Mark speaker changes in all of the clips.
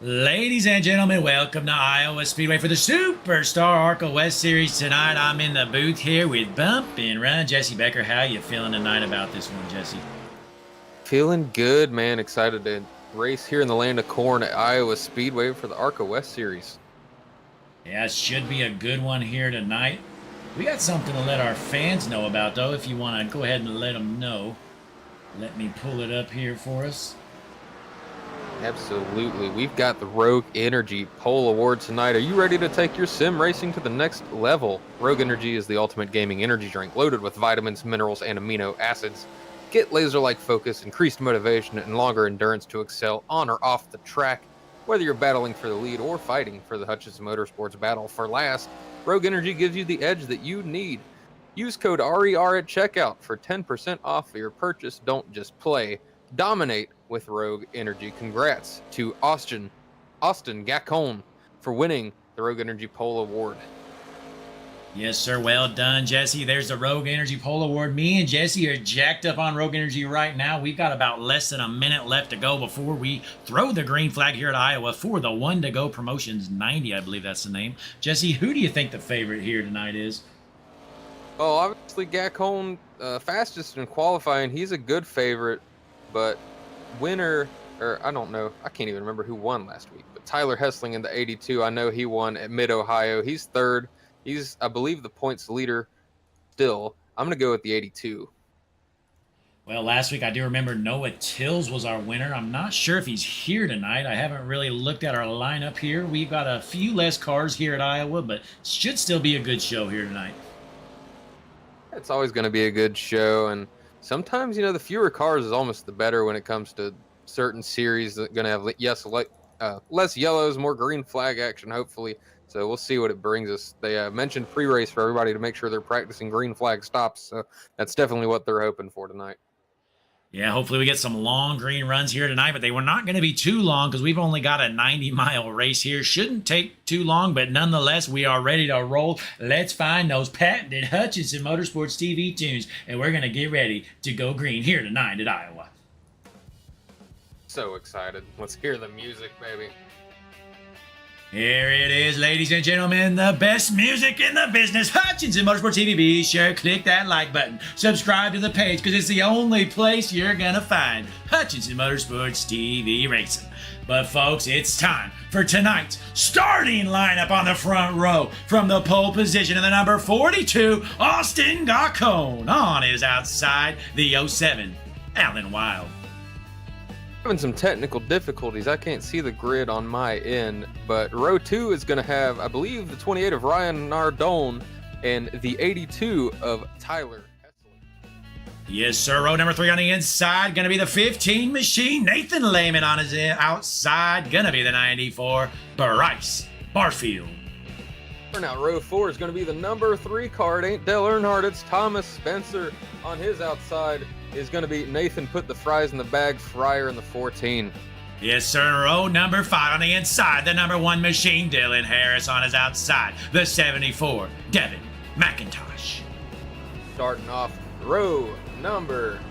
Speaker 1: Ladies and gentlemen, welcome to Iowa Speedway for the SuperStar ARCA West Series. Tonight, I'm in the booth here with Bump and Run. Jesse Becker, how you feeling tonight about this one, Jesse?
Speaker 2: Feeling good, man. Excited to race here in the land of corn at Iowa Speedway for the ARCA West Series.
Speaker 1: Yeah, it should be a good one here tonight. We got something to let our fans know about, though, if you want to go ahead and let them know. Let me pull it up here for us.
Speaker 2: Absolutely. We've got the Rogue Energy Pole Award tonight. Are you ready to take your sim racing to the next level? Rogue Energy is the ultimate gaming energy drink loaded with vitamins, minerals, and amino acids. Get laser-like focus, increased motivation, and longer endurance to excel on or off the track. Whether you're battling for the lead or fighting for the Hutchinson Motorsports battle for last, Rogue Energy gives you the edge that you need. Use code RER at checkout for 10% off your purchase. Don't just play. Dominate with Rogue Energy. Congrats to Austin Gacon for winning the Rogue Energy Pole Award.
Speaker 1: Yes, sir. Well done, Jesse. There's the Rogue Energy Pole Award. Me and Jesse are jacked up on Rogue Energy right now. We've got about less than a minute left to go before we throw the green flag here at Iowa for the One to Go Promotions 90, I believe that's the name. Jesse, who do you think the favorite here tonight is?
Speaker 2: Oh, obviously Gacon, fastest in qualifying. He's a good favorite, but winner, or I don't know. I can't even remember who won last week, but Tyler Hessling in the 82. I know he won at Mid-Ohio. He's third. He's, I believe, the points leader still. I'm going to go with the 82.
Speaker 1: Well, last week I do remember Noah Tills was our winner. I'm not sure if he's here tonight. I haven't really looked at our lineup here. We've got a few less cars here at Iowa, but should still be a good show here tonight.
Speaker 2: It's always going to be a good show, and sometimes, the fewer cars is almost the better when it comes to certain series that are going to have less yellows, more green flag action, hopefully. So we'll see what it brings us. They mentioned pre-race for everybody to make sure they're practicing green flag stops, so that's definitely what they're hoping for tonight.
Speaker 1: Yeah, hopefully we get some long green runs here tonight, but they were not going to be too long because we've only got a 90-mile race here. Shouldn't take too long, but nonetheless, we are ready to roll. Let's find those patented Hutchinson Motorsports TV tunes, and we're going to get ready to go green here tonight at Iowa.
Speaker 2: So excited. Let's hear the music, baby.
Speaker 1: Here it is, ladies and gentlemen, the best music in the business, Hutchinson Motorsports TV. Be sure to click that like button, subscribe to the page, because it's the only place you're going to find Hutchinson Motorsports TV Racing. But folks, it's time for tonight's starting lineup on the front row. From the pole position in the number 42, Austin Gacon. On his outside, the 07, Alan Wild.
Speaker 2: Having some technical difficulties. I can't see the grid on my end, but row 2 is going to have, I believe, the 28 of Ryan Nardone and the 82 of Tyler Hessling.
Speaker 1: Yes, sir. Row number 3 on the inside, going to be the 15 machine. Nathan Lehman on his outside, going to be the 94, Bryce Barfield.
Speaker 2: Now, row 4 is going to be the number 3 car. It ain't Dale Earnhardt, it's Thomas Spencer. On his outside is going to be Nathan Put the Fries in the Bag Fryer in the 14.
Speaker 1: Yes, sir. Row number 5 on the inside, the number 1 machine, Dylan Harris on his outside, the 74, Devin McIntosh.
Speaker 2: Starting off row number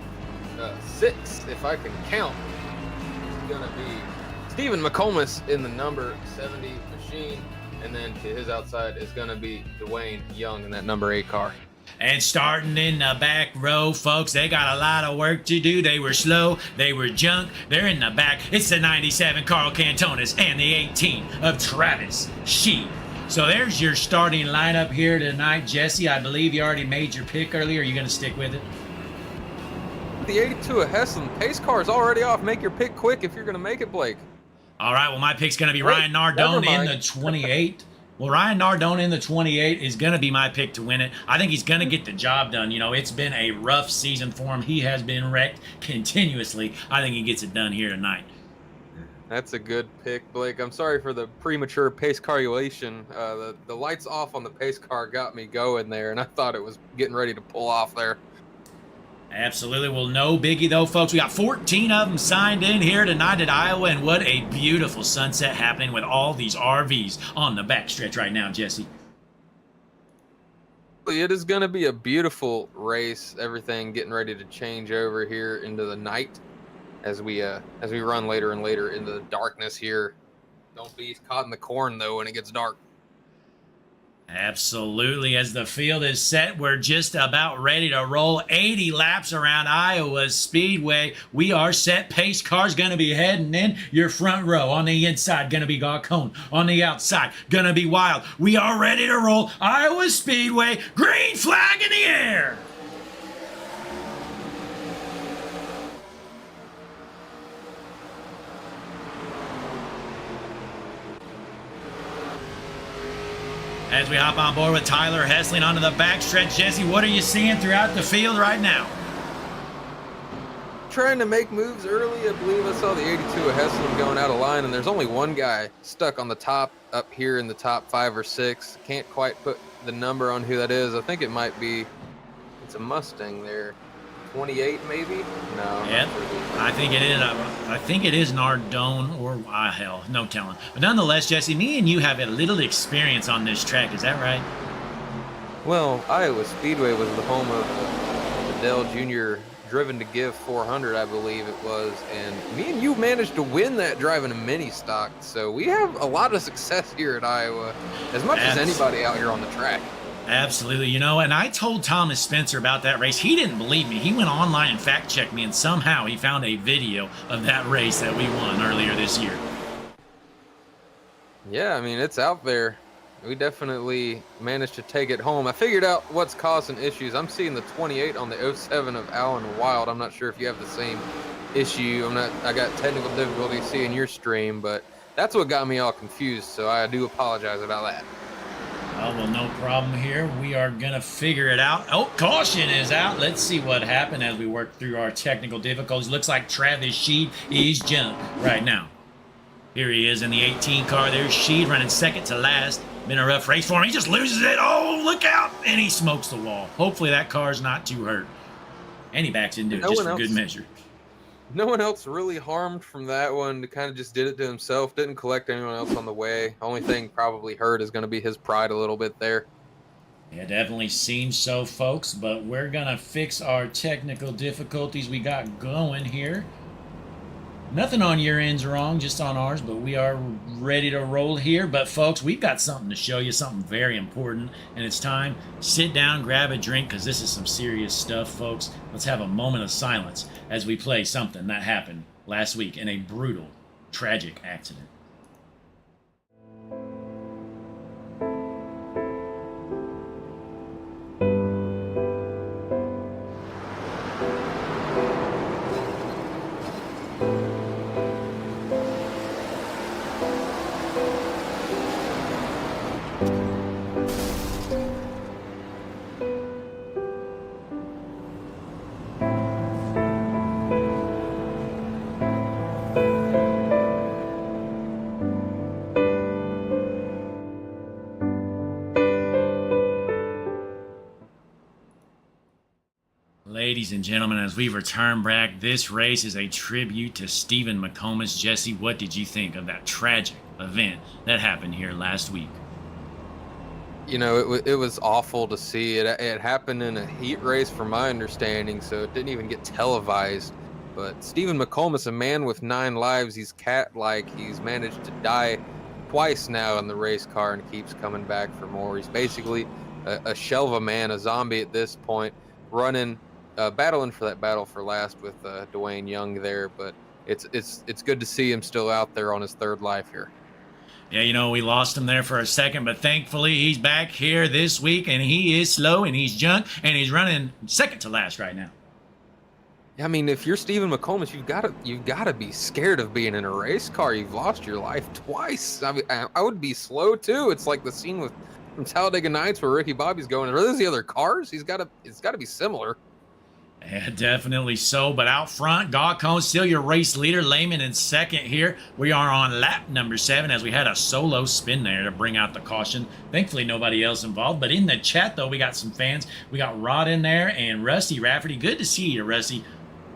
Speaker 2: 6, if I can count, it's going to be Stephen McComas in the number 70 machine. And then to his outside is going to be Dwayne Young in that number 8 car.
Speaker 1: And starting in the back row, folks, they got a lot of work to do. They were slow. They were junk. They're in the back. It's the 97 Carl Cantonis and the 18 of Travis Sheep. So there's your starting lineup here tonight. Jesse, I believe you already made your pick earlier. Are you going to stick with it?
Speaker 2: The 82 of Heslin. Pace car is already off. Make your pick quick if you're going to make it, Blake.
Speaker 1: All right, well, my pick's going to be Ryan Nardone in the 28. Well, Ryan Nardone in the 28 is going to be my pick to win it. I think he's going to get the job done. It's been a rough season for him. He has been wrecked continuously. I think he gets it done here tonight.
Speaker 2: That's a good pick, Blake. I'm sorry for the premature pace carulation. The lights off on the pace car got me going there, and I thought it was getting ready to pull off there.
Speaker 1: Absolutely. Well, no biggie, though, folks. We got 14 of them signed in here tonight at Iowa, and what a beautiful sunset happening with all these RVs on the backstretch right now, Jesse.
Speaker 2: It is going to be a beautiful race. Everything getting ready to change over here into the night as we run later and later into the darkness here. Don't be caught in the corn, though, when it gets dark.
Speaker 1: Absolutely. As the field is set, we're just about ready to roll 80 laps around Iowa Speedway. We are set. Pace car's going to be heading in. Your front row on the inside going to be Garcon. On the outside going to be Wild. We are ready to roll Iowa Speedway. Green flag in the air. As we hop on board with Tyler Hessling onto the backstretch, Jesse, what are you seeing throughout the field right now?
Speaker 2: Trying to make moves early. I believe I saw the 82 of Hessling going out of line, and there's only one guy stuck on the top up here in the top 5 or 6. Can't quite put the number on who that is. I think it might be, it's a Mustang there. 28 maybe? No.
Speaker 1: Yep. I think it is. I think it is Nardone or hell, no telling. But nonetheless, Jesse, me and you have a little experience on this track. Is that right?
Speaker 2: Well, Iowa Speedway was the home of the Dell Jr. Driven to Give 400, I believe it was, and me and you managed to win that driving a mini stock. So we have a lot of success here at Iowa, as much as anybody out here on the track.
Speaker 1: Absolutely. You know, and I told Thomas Spencer about that race. He didn't believe me. He went online and fact-checked me, and somehow he found a video of that race that we won earlier this year.
Speaker 2: Yeah, I mean, it's out there. We definitely managed to take it home. I figured out what's causing issues. I'm seeing the 28 on the 07 of Alan Wild. I'm not sure if you have the same issue. I got technical difficulty seeing your stream, but that's what got me all confused, so I do apologize about that.
Speaker 1: Oh, well, no problem here. We are going to figure it out. Oh, caution is out. Let's see what happened as we work through our technical difficulties. Looks like Travis Sheed is jumped right now. Here he is in the 18 car. There's Sheed running second to last. Been a rough race for him. He just loses it. Oh, look out. And he smokes the wall. Hopefully that car's not too hurt. And he backs into it just for good measure.
Speaker 2: No one else really harmed from that one. Kind of just did it to himself. Didn't collect anyone else on the way. Only thing probably hurt is going to be his pride a little bit there.
Speaker 1: Yeah, definitely seems so, folks. But we're going to fix our technical difficulties we got going here. Nothing on your end's wrong, just on ours, but we are ready to roll here. But, folks, we've got something to show you, something very important, and it's time. Sit down, grab a drink, because this is some serious stuff, folks. Let's have a moment of silence as we play something that happened last week in a brutal, tragic accident. Ladies and gentlemen, as we return back, this race is a tribute to Stephen McComas. Jesse, what did you think of that tragic event that happened here last week?
Speaker 2: You know, it was awful to see. It happened in a heat race, from my understanding, so it didn't even get televised. But Stephen McComas, a man with 9 lives, he's cat-like. He's managed to die twice now in the race car and keeps coming back for more. He's basically a shell of a man, a zombie at this point, running, battling for that battle for last with Dwayne Young there. But it's good to see him still out there on his 3rd life here.
Speaker 1: Yeah, you know, we lost him there for a second, but thankfully he's back here this week, and he is slow, and he's junk, and he's running second to last right now.
Speaker 2: I mean, if you're Stephen McComas, you've got to be scared of being in a race car. You've lost your life twice. I mean, I would be slow too. It's like the scene from Talladega Nights where Ricky Bobby's going. Are those the other cars? It's got to be similar.
Speaker 1: Yeah, definitely so. But out front, Garcon still your race leader. Lehman in second here. We are on lap number 7 as we had a solo spin there to bring out the caution. Thankfully, nobody else involved. But in the chat, though, we got some fans. We got Rod in there and Rusty Rafferty. Good to see you, Rusty.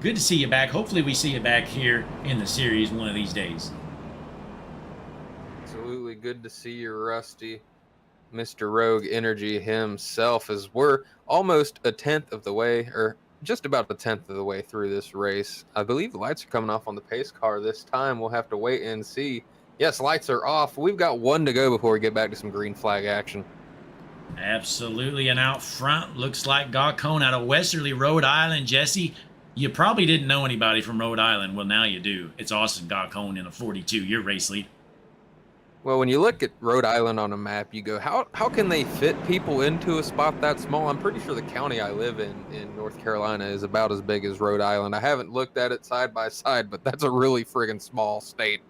Speaker 1: Good to see you back. Hopefully, we see you back here in the series one of these days.
Speaker 2: Absolutely good to see you, Rusty. Mr. Rogue Energy himself, as we're almost a 10th of the way, or just about a 10th of the way through this race. I believe the lights are coming off on the pace car this time. We'll have to wait and see. Yes, lights are off. We've got one to go before we get back to some green flag action.
Speaker 1: Absolutely, and out front looks like Gawcone out of Westerly, Rhode Island. Jesse, you probably didn't know anybody from Rhode Island. Well, now you do. It's Austin Gawcone in a 42. Your race lead.
Speaker 2: Well, when you look at Rhode Island on a map, you go, how can they fit people into a spot that small? I'm pretty sure the county I live in North Carolina is about as big as Rhode Island. I haven't looked at it side by side, but that's a really friggin' small state.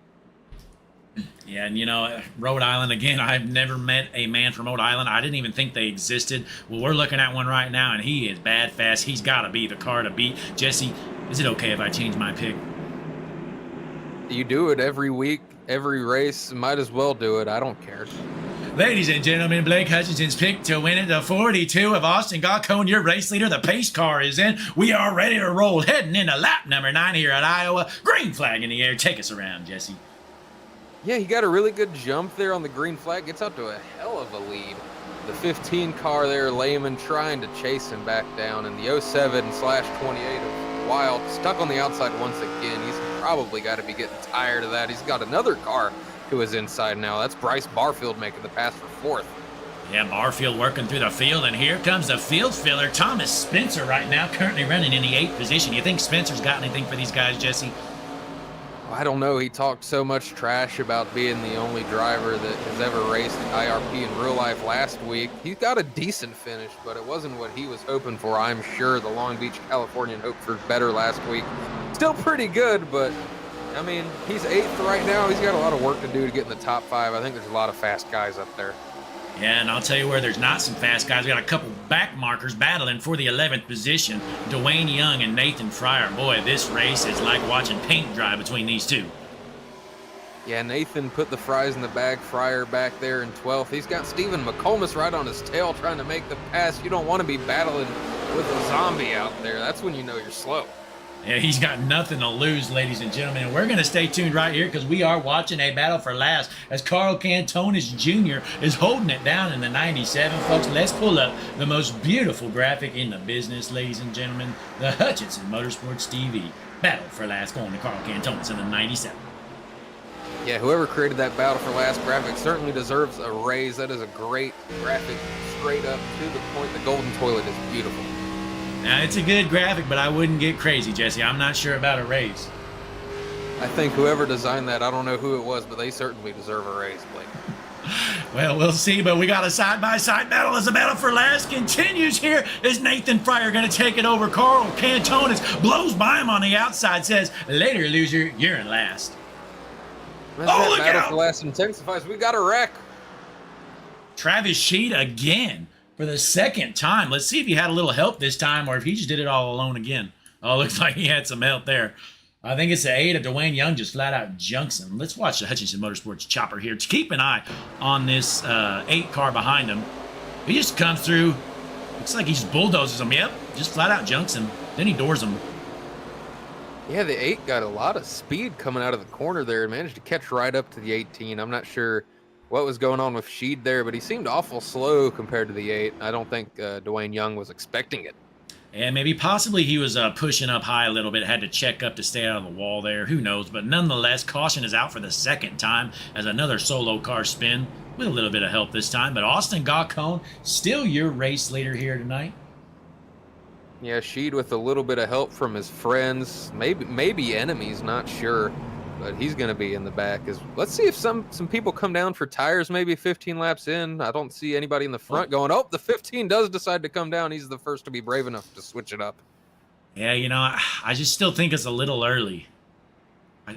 Speaker 1: Yeah, and you know, Rhode Island, again, I've never met a man from Rhode Island. I didn't even think they existed. Well, we're looking at one right now, and he is bad fast. He's got to be the car to beat. Jesse, is it okay if I change my pick?
Speaker 2: You do it every week, every race. Might as well do it. I don't care.
Speaker 1: Ladies and gentlemen, Blake Hutchinson's pick to win it, the 42 of Austin Gawcone, your race leader. The pace car is in. We are ready to roll, heading into lap number 9 here at Iowa. Green flag in the air. Take us around, Jesse.
Speaker 2: Yeah, he got a really good jump there on the green flag. Gets up to a hell of a lead. The 15 car there, Lehman trying to chase him back down. And the 07/28 of Wild stuck on the outside once again. He's probably got to be getting tired of that. He's got another car to his inside now. That's Bryce Barfield making the pass for 4th.
Speaker 1: Yeah, Barfield working through the field, and here comes the field filler, Thomas Spencer, right now, currently running in the 8th position. You think Spencer's got anything for these guys, Jesse?
Speaker 2: I don't know. He talked so much trash about being the only driver that has ever raced IRP in real life last week. He's got a decent finish, but it wasn't what he was hoping for. I'm sure the Long Beach Californian hoped for better last week. Still pretty good, but I mean, he's 8th right now. He's got a lot of work to do to get in the top 5. I think there's a lot of fast guys up there.
Speaker 1: Yeah, and I'll tell you where there's not some fast guys. We got a couple back markers battling for the 11th position. Dwayne Young and Nathan Fryer. Boy, this race is like watching paint dry between these two.
Speaker 2: Yeah, Nathan put the fries in the bag. Fryer back there in 12th. He's got Stephen McComas right on his tail trying to make the pass. You don't want to be battling with a zombie out there. That's when you know you're slow.
Speaker 1: Yeah, he's got nothing to lose, ladies and gentlemen. And we're going to stay tuned right here because we are watching a battle for last as Carl Cantonis Jr. is holding it down in the 97. Folks, let's pull up the most beautiful graphic in the business, ladies and gentlemen. The Hutchinson Motorsports TV battle for last going to Carl Cantonis in the 97.
Speaker 2: Yeah, whoever created that battle for last graphic certainly deserves a raise. That is a great graphic, straight up to the point. The golden toilet is beautiful.
Speaker 1: Now, it's a good graphic, but I wouldn't get crazy, Jesse. I'm not sure about a raise.
Speaker 2: I think whoever designed that, I don't know who it was, but they certainly deserve a raise, Blake.
Speaker 1: Well, we'll see, but we got a side-by-side battle as the battle for last continues here. Is Nathan Fryer going to take it over? Carl Cantonis blows by him on the outside, says, later, loser, you're in last.
Speaker 2: As that battle for last intensifies, we got a wreck.
Speaker 1: Travis Sheed again. For the second time. Let's see if he had a little help this time or if he just did it all alone again. Oh, looks like he had some help there. I think it's the 8 of Dwayne Young just flat out junks him. Let's watch the Hutchinson Motorsports chopper here. To keep an eye on this 8 car behind him. He just comes through. Looks like he just bulldozes him. Yep, just flat out junks him. Then he doors him.
Speaker 2: Yeah, the 8 got a lot of speed coming out of the corner there and managed to catch right up to the 18. I'm not sure what was going on with Sheed there, but he seemed awful slow compared to the 8. I don't think Dwayne Young was expecting it.
Speaker 1: And maybe possibly he was pushing up high a little bit, had to check up to stay out of the wall there. Who knows? But nonetheless, caution is out for the second time as another solo car spin with a little bit of help this time. But Austin Gawcone, still your race leader here tonight.
Speaker 2: Yeah, Sheed with a little bit of help from his friends, maybe enemies, not sure. But he's going to be in the back. Let's see if some people come down for tires maybe 15 laps in. I don't see anybody in the front going, oh, the 15 does decide to come down. He's the first to be brave enough to switch it up.
Speaker 1: Yeah, you know, I just still think it's a little early.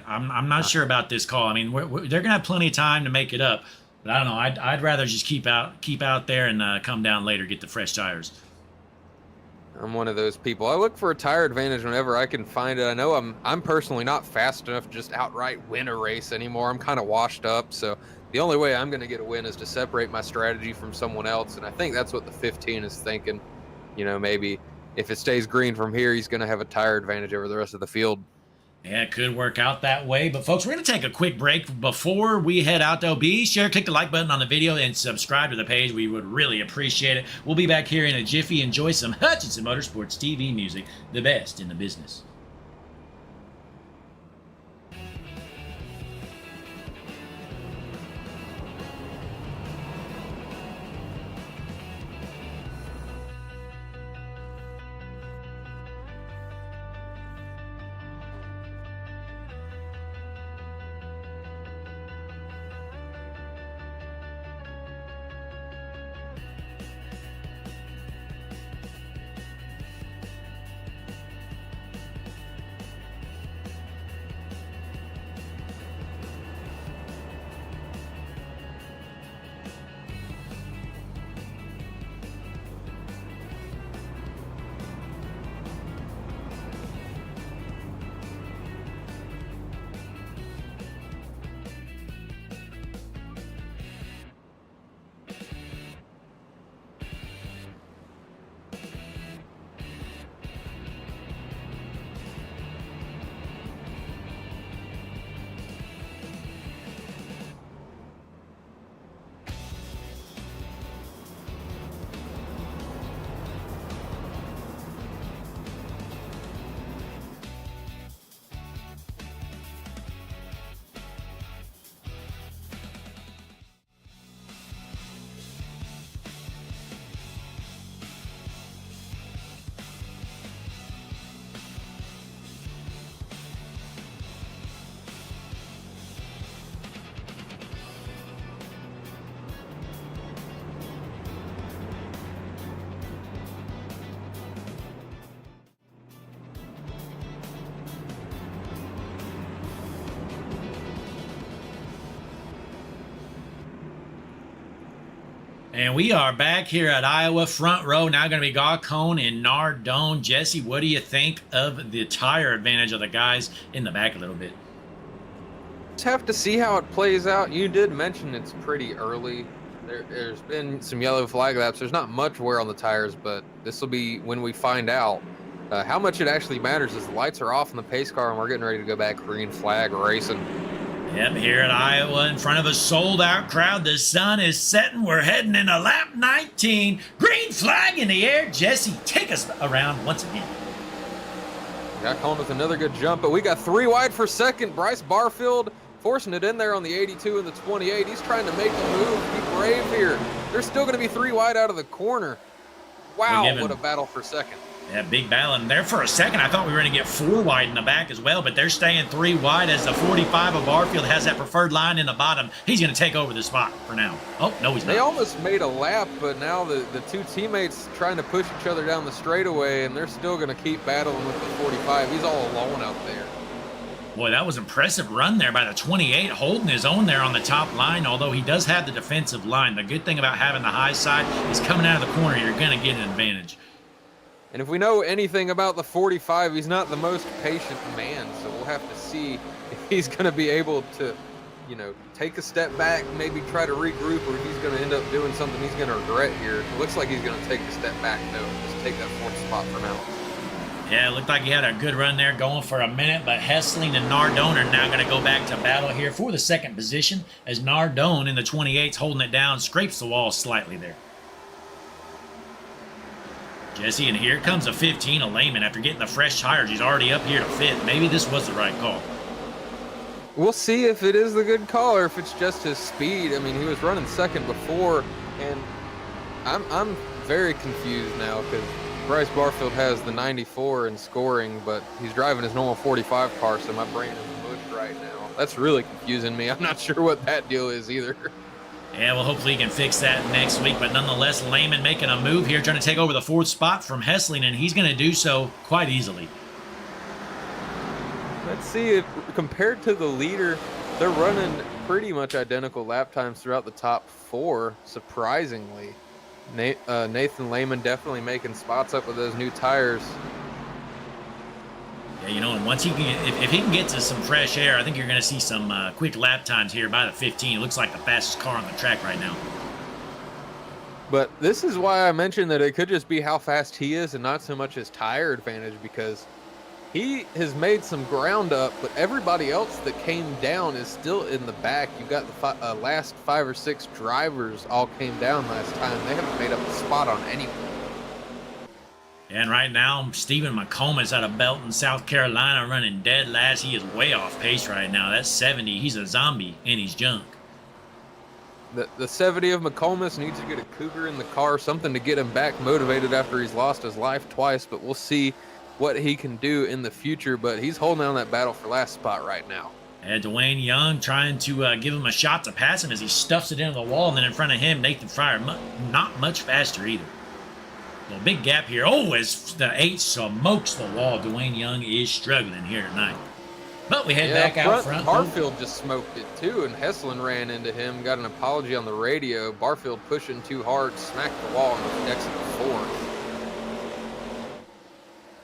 Speaker 1: I'm not sure about this call. I mean, they're going to have plenty of time to make it up. But I don't know. I'd rather just keep out there and come down later, get the fresh tires.
Speaker 2: I'm one of those people. I look for a tire advantage whenever I can find it. I know I'm personally not fast enough to just outright win a race anymore. I'm kind of washed up, so the only way I'm going to get a win is to separate my strategy from someone else, and I think that's what the 15 is thinking. You know, maybe if it stays green from here, he's going to have a tire advantage over the rest of the field.
Speaker 1: Yeah, it could work out that way. But, folks, we're going to take a quick break. Before we head out, though, be sure to click the like button on the video and subscribe to the page. We would really appreciate it. We'll be back here in a jiffy. Enjoy some Hutchinson Motorsports TV music, the best in the business. And we are back here at Iowa front row. Now going to be Gacon and Nardone. Jesse, what do you think of the tire advantage of the guys in the back a little bit?
Speaker 2: Just have to see how it plays out. You did mention it's pretty early. There's been some yellow flag laps. There's not much wear on the tires, but this will be when we find out how much it actually matters as the lights are off in the pace car and we're getting ready to go back green flag racing.
Speaker 1: Yep, here at Iowa in front of a sold-out crowd. The sun is setting. We're heading into lap 19. Green flag in the air. Jesse, take us around once again.
Speaker 2: Got Colin with another good jump, but we got 3 wide for second. Bryce Barfield forcing it in there on the 82 and the 28. He's trying to make the move. Be brave here. They're still going to be 3 wide out of the corner. Wow, what a battle for second.
Speaker 1: Yeah, big battle. And there for a second, I thought we were going to get 4 wide in the back as well, but they're staying 3 wide as the 45 of Barfield has that preferred line in the bottom. He's going to take over the spot for now. Oh, no, he's not.
Speaker 2: They almost made a lap, but now the 2 teammates trying to push each other down the straightaway, and they're still going to keep battling with the 45. He's all alone out there.
Speaker 1: Boy, that was an impressive run there by the 28, holding his own there on the top line, although he does have the defensive line. The good thing about having the high side is coming out of the corner, you're going to get an advantage.
Speaker 2: And if we know anything about the 45, he's not the most patient man, so we'll have to see if he's going to be able to, you know, take a step back, maybe try to regroup, or if he's going to end up doing something he's going to regret here. It looks like he's going to take a step back, though, just take that 4th spot for now.
Speaker 1: Yeah, it looked like he had a good run there going for a minute, but Hessling and Nardone are now going to go back to battle here for the 2nd position as Nardone in the 28's holding it down, scrapes the wall slightly there. Jesse, and here comes a 15 of Lehman. After getting the fresh tires, he's already up here to 5th. Maybe this was the right call.
Speaker 2: We'll see if it is the good call or if it's just his speed. I mean, he was running 2nd before, and I'm very confused now because Bryce Barfield has the 94 in scoring, but he's driving his normal 45 car, so my brain is mush right now. That's really confusing me. I'm not sure what that deal is either.
Speaker 1: Yeah, well, hopefully he can fix that next week. But nonetheless, Lehman making a move here, trying to take over the 4th spot from Hessling, and he's going to do so quite easily.
Speaker 2: Let's see if, compared to the leader, they're running pretty much identical lap times throughout the top 4, surprisingly. Nathan Lehman definitely making spots up with those new tires.
Speaker 1: Yeah, you know, and once he can, if he can get to some fresh air, I think you're going to see some quick lap times here by the 15. It looks like the fastest car on the track right now.
Speaker 2: But this is why I mentioned that it could just be how fast he is and not so much his tire advantage, because he has made some ground up, but everybody else that came down is still in the back. You got the last 5 or 6 drivers all came down last time. They haven't made up a spot on anyone.
Speaker 1: And right now, Stephen McComas out of Belton, South Carolina, running dead last. He is way off pace right now. That's 70. He's a zombie, and he's junk.
Speaker 2: The 70 of McComas needs to get a cougar in the car, something to get him back motivated after he's lost his life twice, but we'll see what he can do in the future. But he's holding down that battle for last spot right now.
Speaker 1: And Dwayne Young trying to give him a shot to pass him as he stuffs it into the wall, and then in front of him, Nathan Fryer, not much faster either. A big gap here. Oh, as the 8 smokes the wall, Dwayne Young is struggling here tonight. But we head back out front.
Speaker 2: Barfield just smoked it too, and Hessling ran into him, got an apology on the radio. Barfield pushing too hard, smacked the wall, and exit the 4th.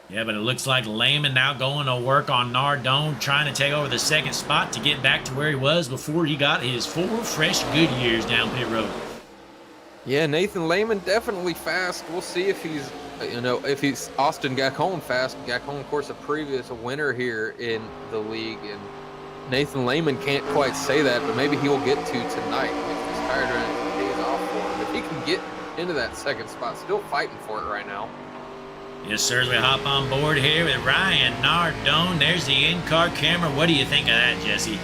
Speaker 1: Yeah, but it looks like Lehman now going to work on Nardone, trying to take over the 2nd spot to get back to where he was before he got his 4 fresh Goodyears down pit road.
Speaker 2: Yeah, Nathan Lehman definitely fast. We'll see if he's, if he's Austin Gacon fast. Gacon, of course, a previous winner here in the league, and Nathan Lehman can't quite say that, but maybe he will get to tonight if his tire drainage pays off for him. If he can get into that 2nd spot, still fighting for it right now.
Speaker 1: Yes, sir, as we hop on board here with Ryan Nardone. There's the in-car camera. What do you think of that, Jesse?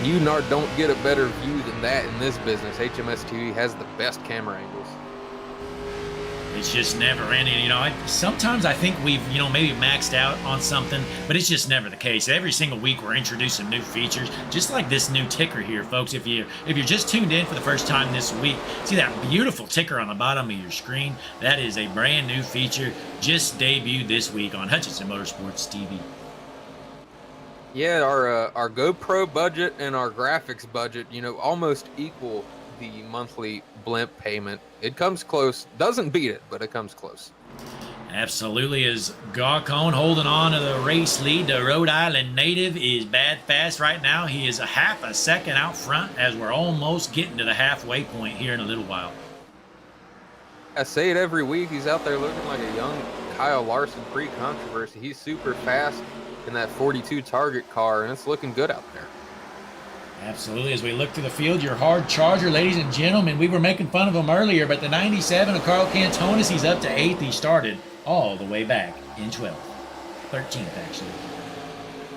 Speaker 2: You don't get a better view than that in this business. HMS TV has the best camera angles.
Speaker 1: It's just never ending. You know, sometimes I think we've, maybe maxed out on something, but it's just never the case. Every single week we're introducing new features, just like this new ticker here, folks. If you're just tuned in for the first time this week, see that beautiful ticker on the bottom of your screen? That is a brand new feature just debuted this week on Hutchinson Motorsports TV.
Speaker 2: Yeah, our GoPro budget and our graphics budget, almost equal the monthly blimp payment. It comes close. Doesn't beat it, but it comes close.
Speaker 1: Absolutely, as Garcon holding on to the race lead. The Rhode Island native is bad fast right now. He is a half a second out front as we're almost getting to the halfway point here in a little while.
Speaker 2: I say it every week. He's out there looking like a young Kyle Larson pre-controversy. He's super fast in that 42 target car, and it's looking good out there.
Speaker 1: Absolutely. As we look to the field, your hard charger, ladies and gentlemen. We were making fun of him earlier, but the 97 of Carl Cantonis, he's up to 8th. He started all the way back in 12th. 13th, actually.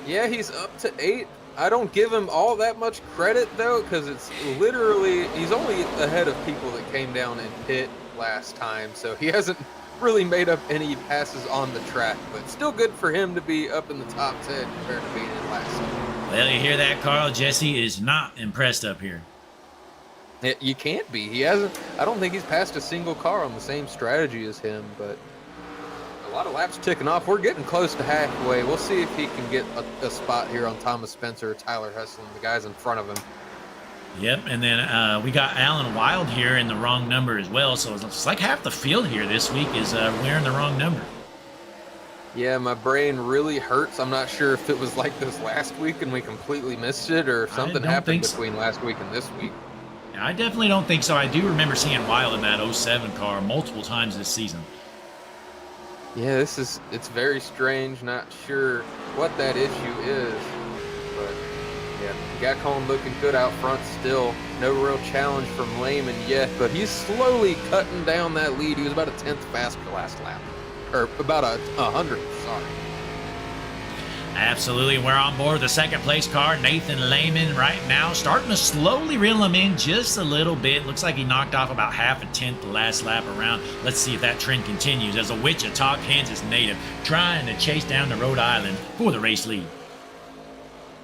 Speaker 2: Yeah, he's up to 8th. I don't give him all that much credit, though, because it's literally, he's only ahead of people that came down in pit last time, so he hasn't really made up any passes on the track, but still good for him to be up in the top 10 compared to being in last.
Speaker 1: Well, you hear that, Carl? Jesse is not impressed up here.
Speaker 2: You can't be. He hasn't, I don't think he's passed a single car on the same strategy as him, but a lot of laps ticking off. We're getting close to halfway. We'll see if he can get a spot here on Thomas Spencer or Tyler Hesselin, the guys in front of him.
Speaker 1: Yep, and then we got Alan Wild here in the wrong number as well, so it's like half the field here this week is wearing the wrong number.
Speaker 2: Yeah, my brain really hurts. I'm not sure if it was like this last week and we completely missed it, or if something happened between last week and this week.
Speaker 1: I definitely don't think so. I do remember seeing Wild in that 07 car multiple times this season.
Speaker 2: Yeah, it's very strange. Not sure what that issue is, but yeah, Gacon looking good out front still. No real challenge from Lehman yet, but he's slowly cutting down that lead. He was about a 10th faster last lap, or about a 100th, sorry.
Speaker 1: Absolutely, we're on board the second place car. Nathan Lehman right now starting to slowly reel him in just a little bit. Looks like he knocked off about half a tenth the last lap around. Let's see if that trend continues as a Wichita, Kansas native trying to chase down the Rhode Island for the race lead.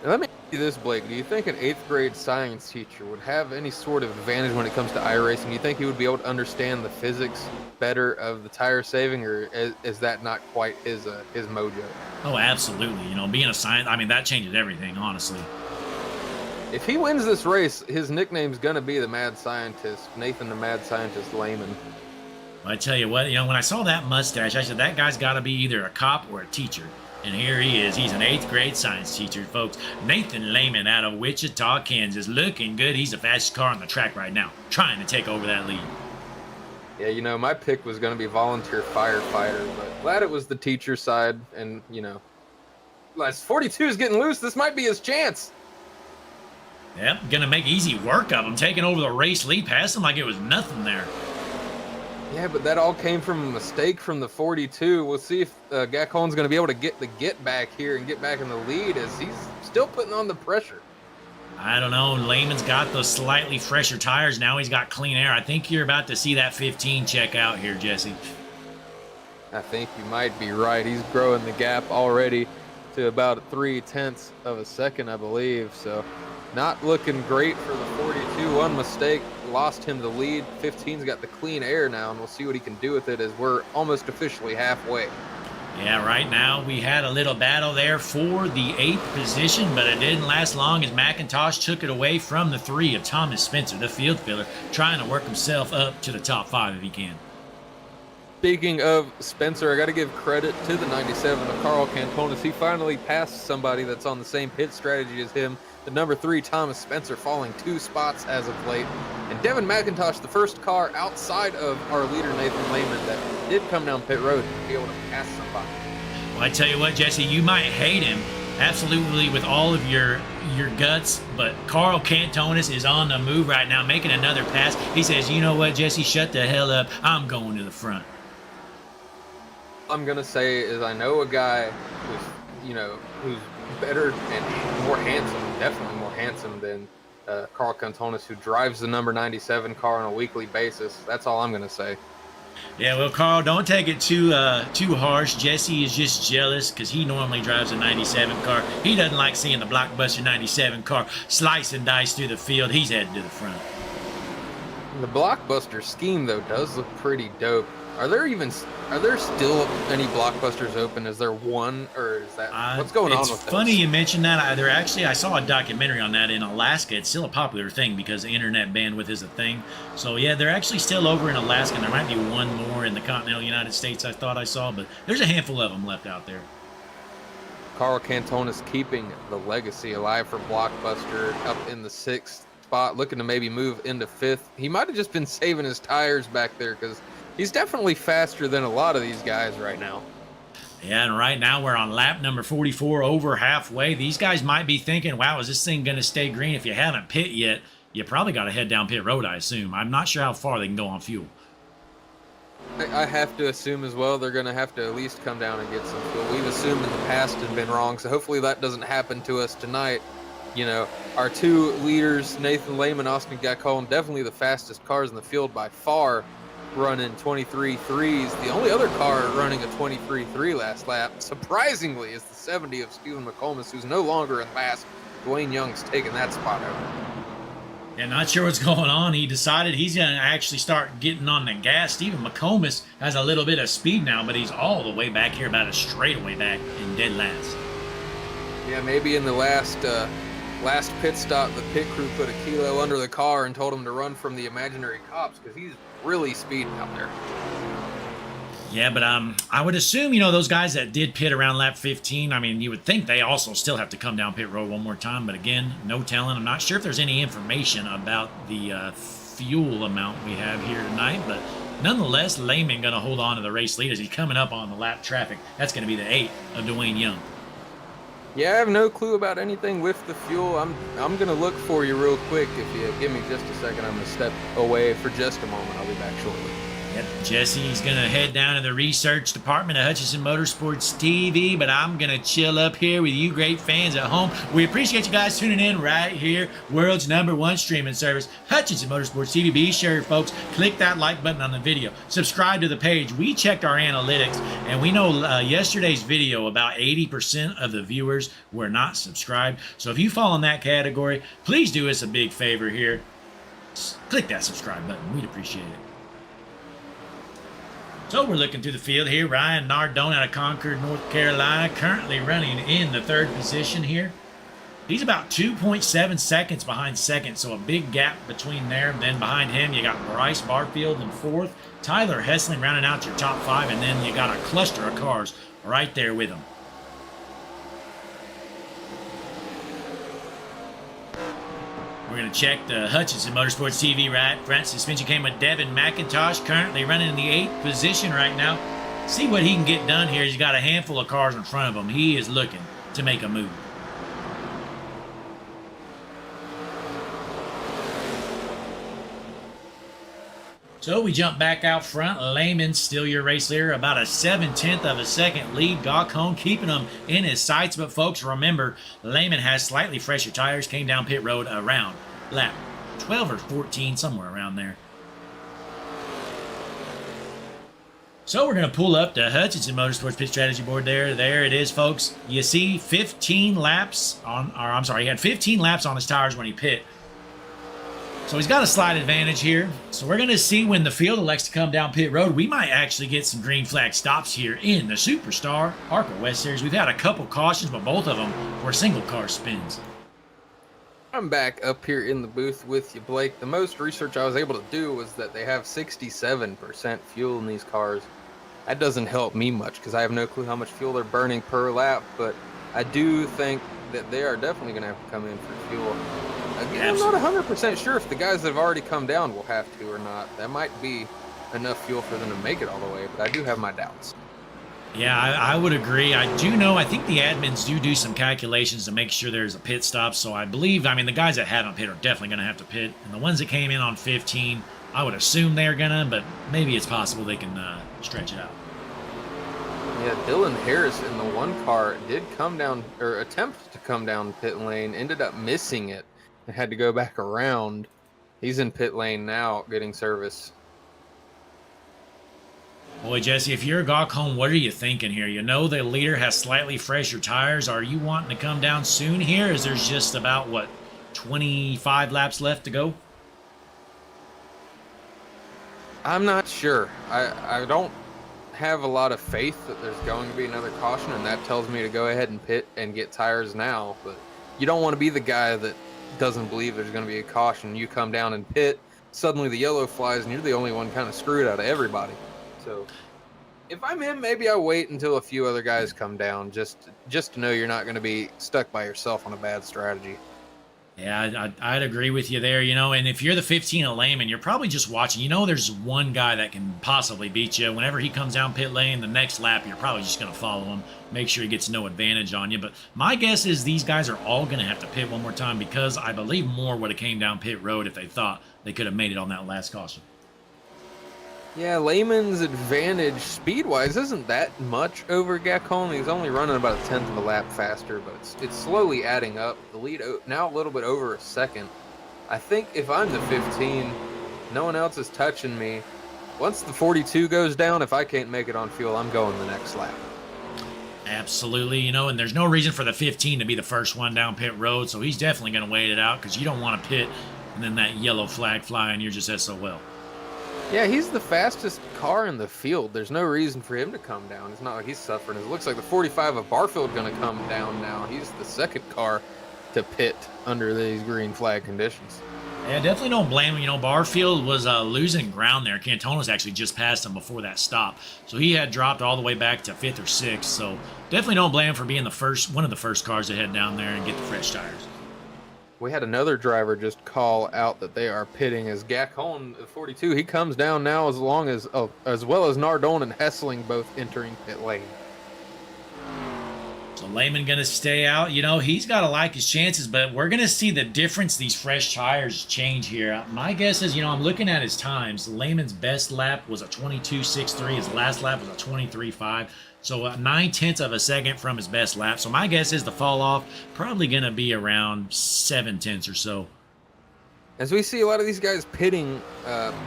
Speaker 2: Now, let me ask you this, Blake. Do you think an 8th grade science teacher would have any sort of advantage when it comes to iRacing? Do you think he would be able to understand the physics better of the tire saving, or is that not quite his mojo?
Speaker 1: Oh, absolutely. You know, being a science, I mean, that changes everything, honestly.
Speaker 2: If he wins this race, his nickname's going to be the Mad Scientist, Nathan the Mad Scientist Lehman.
Speaker 1: I tell you what, you know, when I saw that mustache, I said, that guy's got to be either a cop or a teacher. And here he is. He's an 8th grade science teacher, folks. Nathan Lehman out of Wichita, Kansas. Looking good. He's the fastest car on the track right now, trying to take over that lead.
Speaker 2: Yeah, you know, my pick was going to be volunteer firefighter, but glad it was the teacher side. And, you know, as 42 is getting loose, this might be his chance.
Speaker 1: Yep, gonna make easy work of him, taking over the race lead, past him like it was nothing there.
Speaker 2: Yeah, but that all came from a mistake from the 42. We'll see if Gacon's going to be able to get the get back here and get back in the lead, as he's still putting on the pressure.
Speaker 1: I don't know. Lehman's got those slightly fresher tires now. He's got clean air. I think you're about to see that 15 check out here, Jesse.
Speaker 2: I think you might be right. He's growing the gap already to about 0.3 of a second, I believe. So not looking great for the 42. One mistake lost him the lead. 15's got the clean air now, and we'll see what he can do with it as we're almost officially halfway.
Speaker 1: Yeah, right now we had a little battle there for the 8th position, but it didn't last long as McIntosh took it away from the 3 of Thomas Spencer, the field filler, trying to work himself up to the top 5 if he can.
Speaker 2: Speaking of Spencer, I got to give credit to the 97 of Carl Cantonis. He finally passed somebody that's on the same pit strategy as him. The number 3, Thomas Spencer, falling 2 spots as of late. And Devin McIntosh, the first car outside of our leader, Nathan Lehman, that did come down pit road to be able to pass somebody.
Speaker 1: Well, I tell you what, Jesse, you might hate him absolutely with all of your guts, but Carl Cantonis is on the move right now, making another pass. He says, you know what, Jesse, shut the hell up. I'm going to the front.
Speaker 2: I'm going to say is I know a guy who's better and more handsome, definitely more handsome than Carl Cantonis, who drives the number 97 car on a weekly basis. That's all I'm going to say.
Speaker 1: Yeah, well, Carl, don't take it too harsh. Jesse is just jealous because he normally drives a 97 car. He doesn't like seeing the blockbuster 97 car slice and dice through the field. He's headed to the front.
Speaker 2: The blockbuster scheme though does look pretty dope. Are there still any blockbusters open? Is there one, or is that what's going on with
Speaker 1: It's funny
Speaker 2: those?
Speaker 1: you mentioned that. I saw a documentary on that in Alaska. It's still a popular thing because the internet bandwidth is a thing. So yeah, they're actually still over in Alaska, and there might be one more in the continental United States I thought I saw, but there's a handful of them left out there.
Speaker 2: Carl Canton is keeping the legacy alive for Blockbuster up in the 6th spot, looking to maybe move into 5th. He might have just been saving his tires back there because he's definitely faster than a lot of these guys right now.
Speaker 1: Yeah, and right now we're on lap number 44, over halfway. These guys might be thinking, wow, is this thing going to stay green? If you haven't pit yet, you probably got to head down pit road, I assume. I'm not sure how far they can go on fuel.
Speaker 2: I have to assume as well they're going to have to at least come down and get some fuel. We've assumed in the past and been wrong, so hopefully that doesn't happen to us tonight. You know, our two leaders, Nathan Lehman and Austin Gacon, definitely the fastest cars in the field by far, running 23.3s. The only other car running a 23.3 last lap, surprisingly, is the 70 of Stephen McComas, who's no longer in last. Dwayne Young's taking that spot over.
Speaker 1: Yeah, not sure what's going on. He decided he's going to actually start getting on the gas. Stephen McComas has a little bit of speed now, but he's all the way back here, about a straightaway back in dead last.
Speaker 2: Yeah, maybe in the last pit stop, the pit crew put a kilo under the car and told him to run from the imaginary cops because he's really speeding out there.
Speaker 1: Yeah, but I would assume, you know, those guys that did pit around lap 15, I mean, you would think they also still have to come down pit road one more time. But again, no telling. I'm not sure if there's any information about the fuel amount we have here tonight. But nonetheless, Lehman going to hold on to the race lead as he's coming up on the lap traffic. That's going to be the 8 of Dwayne Young.
Speaker 2: Yeah, I have no clue about anything with the fuel. I'm going to look for you real quick. If you give me just a second, I'm going to step away for just a moment. I'll be back shortly.
Speaker 1: Yep, Jesse's going to head down to the research department of Hutchinson Motorsports TV, but I'm going to chill up here with you great fans at home. We appreciate you guys tuning in right here, world's #1 streaming service, Hutchinson Motorsports TV. Be sure, folks, click that like button on the video. Subscribe to the page. We checked our analytics, and we know yesterday's video, about 80% of the viewers were not subscribed. So if you fall in that category, please do us a big favor here. Click that subscribe button. We'd appreciate it. So we're looking through the field here. Ryan Nardone out of Concord, North Carolina, currently running in the 3rd position here. He's about 2.7 seconds behind second, so a big gap between there. Then behind him, you got Bryce Barfield in 4th. Tyler Hessling rounding out your top 5, and then you got a cluster of cars right there with him. We're going to check the Hutchinson Motorsports TV right front. Suspension came with Devin McIntosh, currently running in the 8th position right now. See what he can get done here. He's got a handful of cars in front of him. He is looking to make a move. So we jump back out front. Lehman, still your race leader, about a 7/10 of a second lead. Gacon keeping him in his sights. But folks, remember, Lehman has slightly fresher tires. Came down pit road around lap 12 or 14, somewhere around there. So we're going to pull up the Hutchinson Motorsports pit strategy board there. There it is, folks. You see 15 laps on, or I'm sorry, he had 15 laps on his tires when he pit. So he's got a slight advantage here. So we're going to see when the field elects to come down pit road. We might actually get some green flag stops here in the SuperStar ARCA West Series. We've had a couple cautions, but both of them were single car spins.
Speaker 2: I'm back up here in the booth with you, Blake. The most research I was able to do was that they have 67% fuel in these cars. That doesn't help me much because I have no clue how much fuel they're burning per lap, but I do think that they are definitely going to have to come in for fuel. Again, I'm not 100% sure if the guys that have already come down will have to or not. That might be enough fuel for them to make it all the way, but I do have my doubts.
Speaker 1: Yeah, I would agree. I do know, I think the admins do some calculations to make sure there's a pit stop. So I believe, I mean, the guys that haven't pit are definitely going to have to pit. And the ones that came in on 15, I would assume they're going to, but maybe it's possible they can stretch it out.
Speaker 2: Yeah, Dylan Harris in the one car did come down, or attempt to come down pit lane, ended up missing it and had to go back around. He's in pit lane now getting service.
Speaker 1: Boy, Jesse, if you're a Gacon, what are you thinking here? You know the leader has slightly fresher tires. Are you wanting to come down soon here? Is there's just about, what, 25 laps left to go?
Speaker 2: I'm not sure. I don't have a lot of faith that there's going to be another caution, and that tells me to go ahead and pit and get tires now. But you don't want to be the guy that doesn't believe there's going to be a caution. You come down and pit, suddenly the yellow flies, and you're the only one kind of screwed out of everybody. So if I'm him, maybe I wait until a few other guys come down, just to know you're not going to be stuck by yourself on a bad strategy.
Speaker 1: Yeah, I'd agree with you there, and if you're the 15 of Layman, you're probably just watching. There's one guy that can possibly beat you. Whenever he comes down pit lane, the next lap, you're probably just going to follow him, make sure he gets no advantage on you. But my guess is these guys are all going to have to pit one more time because I believe more would have came down pit road if they thought they could have made it on that last caution.
Speaker 2: Yeah, Layman's advantage speed-wise isn't that much over Gacon. He's only running about a tenth of a lap faster, but it's slowly adding up. The lead now a little bit over a second. I think if I'm the 15, no one else is touching me. Once the 42 goes down, if I can't make it on fuel, I'm going the next lap.
Speaker 1: Absolutely, and there's no reason for the 15 to be the first one down pit road, so he's definitely going to wait it out because you don't want to pit and then that yellow flag fly and you're just SOL.
Speaker 2: Yeah, he's the fastest car in the field. There's no reason for him to come down. It's not like he's suffering. It looks like the 45 of Barfield going to come down now. He's the second car to pit under these green flag conditions.
Speaker 1: Yeah, definitely don't blame him. Barfield was losing ground there. Cantona's actually just passed him before that stop. So he had dropped all the way back to 5th or 6th. So definitely don't blame him for being one of the first cars to head down there and get the fresh tires.
Speaker 2: We had another driver just call out that they are pitting as Gacon, the 42. He comes down now as well as Nardone and Hessling both entering pit lane.
Speaker 1: So Layman going to stay out. He's got to like his chances, but we're going to see the difference these fresh tires change here. My guess is, I'm looking at his times. Layman's best lap was a 22.63. His last lap was a 23.5. So 9/10 of a second from his best lap. So my guess is the fall off probably going to be around 7/10 or so.
Speaker 2: As we see a lot of these guys pitting,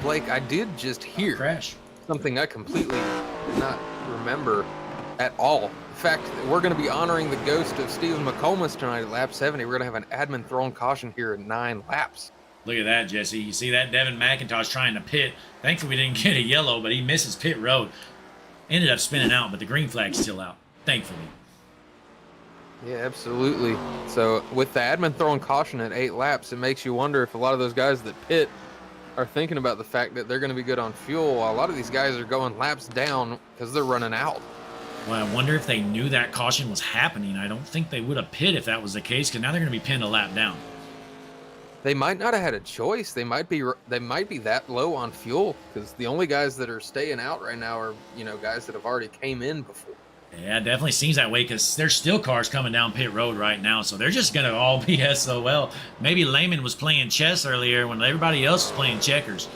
Speaker 2: Blake, I did just hear
Speaker 1: crash.
Speaker 2: Something I completely did not remember at all. The fact that we're going to be honoring the ghost of Stephen McComas tonight at lap 70. We're going to have an admin thrown caution here in 9 laps.
Speaker 1: Look at that, Jesse. You see that Devin McIntosh trying to pit. Thankfully, we didn't get a yellow, but he misses pit road. Ended up spinning out, but the green flag's still out, thankfully.
Speaker 2: Yeah, absolutely. So with the admin throwing caution at 8 laps, it makes you wonder if a lot of those guys that pit are thinking about the fact that they're going to be good on fuel, while a lot of these guys are going laps down because they're running out.
Speaker 1: Well, I wonder if they knew that caution was happening. I don't think they would have pit if that was the case, because now they're going to be pinned a lap down.
Speaker 2: They might not have had a choice. They might be that low on fuel because the only guys that are staying out right now are, guys that have already came in before.
Speaker 1: Yeah, it definitely seems that way because there's still cars coming down pit road right now, so they're just going to all be SOL. Maybe Layman was playing chess earlier when everybody else was playing checkers.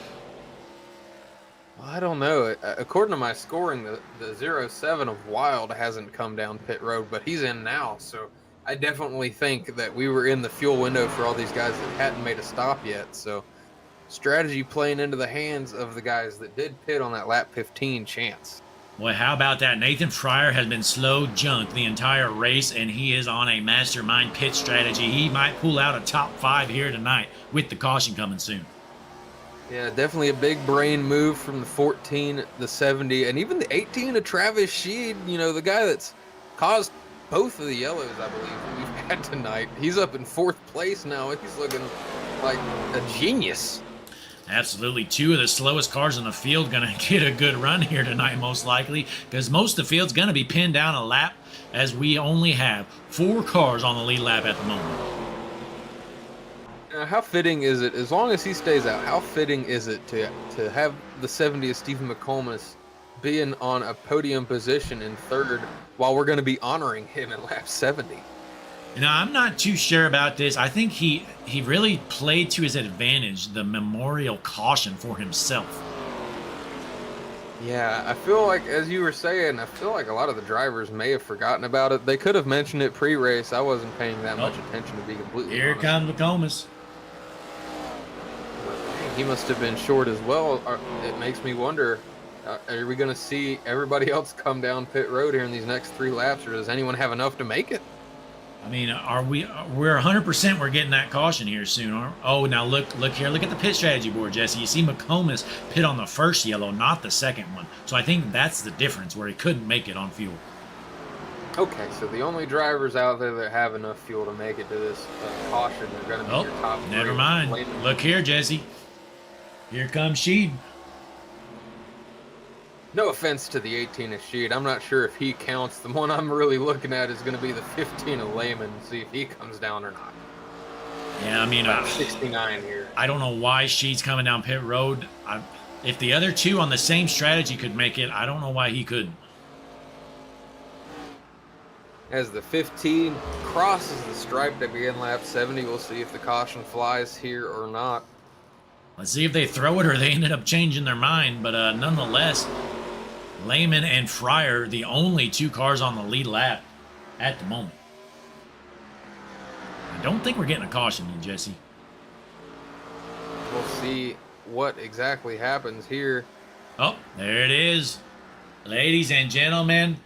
Speaker 2: Well, I don't know. According to my scoring, the 07 of Wild hasn't come down pit road, but he's in now, so I definitely think that we were in the fuel window for all these guys that hadn't made a stop yet. So strategy playing into the hands of the guys that did pit on that lap 15 chance.
Speaker 1: Boy, how about that? Nathan Fryer has been slow junk the entire race, and he is on a mastermind pit strategy. He might pull out a top 5 here tonight with the caution coming soon.
Speaker 2: Yeah, definitely a big brain move from the 14, the 70, and even the 18 of Travis Sheed, the guy that's caused both of the yellows, I believe, we've had tonight. He's up in 4th place now. He's looking like a genius.
Speaker 1: Absolutely. 2 of the slowest cars in the field going to get a good run here tonight, most likely, because most of the field's going to be pinned down a lap, as we only have 4 cars on the lead lap at the moment.
Speaker 2: How fitting is it, as long as he stays out, how fitting is it to have the 70 of Stephen McComas being on a podium position in 3rd while we're going to be honoring him in lap 70?
Speaker 1: I'm not too sure about this. I think he really played to his advantage the memorial caution for himself.
Speaker 2: Yeah, I feel like, as you were saying, I feel like a lot of the drivers may have forgotten about it. They could have mentioned it pre-race. I wasn't paying that much attention, to be completely
Speaker 1: Here
Speaker 2: honest.
Speaker 1: comes McComas.
Speaker 2: He must have been short as well. It makes me wonder, are we going to see everybody else come down pit road here in these next 3 laps, or does anyone have enough to make it?
Speaker 1: I mean, we're 100% we're getting that caution here soon. Oh, now look here. Look at the pit strategy board, Jesse. You see McComas pit on the first yellow, not the second one. So I think that's the difference where he couldn't make it on fuel.
Speaker 2: Okay, so the only drivers out there that have enough fuel to make it to this caution are going to be your top three.
Speaker 1: Never mind. Look here, Jesse. Here comes Sheed.
Speaker 2: No offense to the 18 of Sheed. I'm not sure if he counts. The one I'm really looking at is going to be the 15 of Lehman. See if he comes down or not.
Speaker 1: Yeah, I mean,
Speaker 2: 69 here.
Speaker 1: I don't know why Sheed's coming down pit road. If the other two on the same strategy could make it, I don't know why he couldn't.
Speaker 2: As the 15 crosses the stripe to begin lap 70, we'll see if the caution flies here or not.
Speaker 1: Let's see if they throw it or they ended up changing their mind. But nonetheless, Lehman and Fryer, the only two cars on the lead lap at the moment. I don't think we're getting a caution, Jesse.
Speaker 2: We'll see what exactly happens here.
Speaker 1: Oh, there it is. Ladies and gentlemen,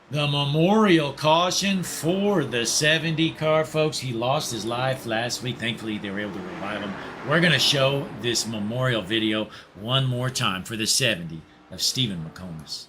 Speaker 1: the memorial caution for the 70 car, folks. He lost his life last week. Thankfully, they were able to revive him. We're going to show this memorial video one more time for the 70 of Stephen McComas.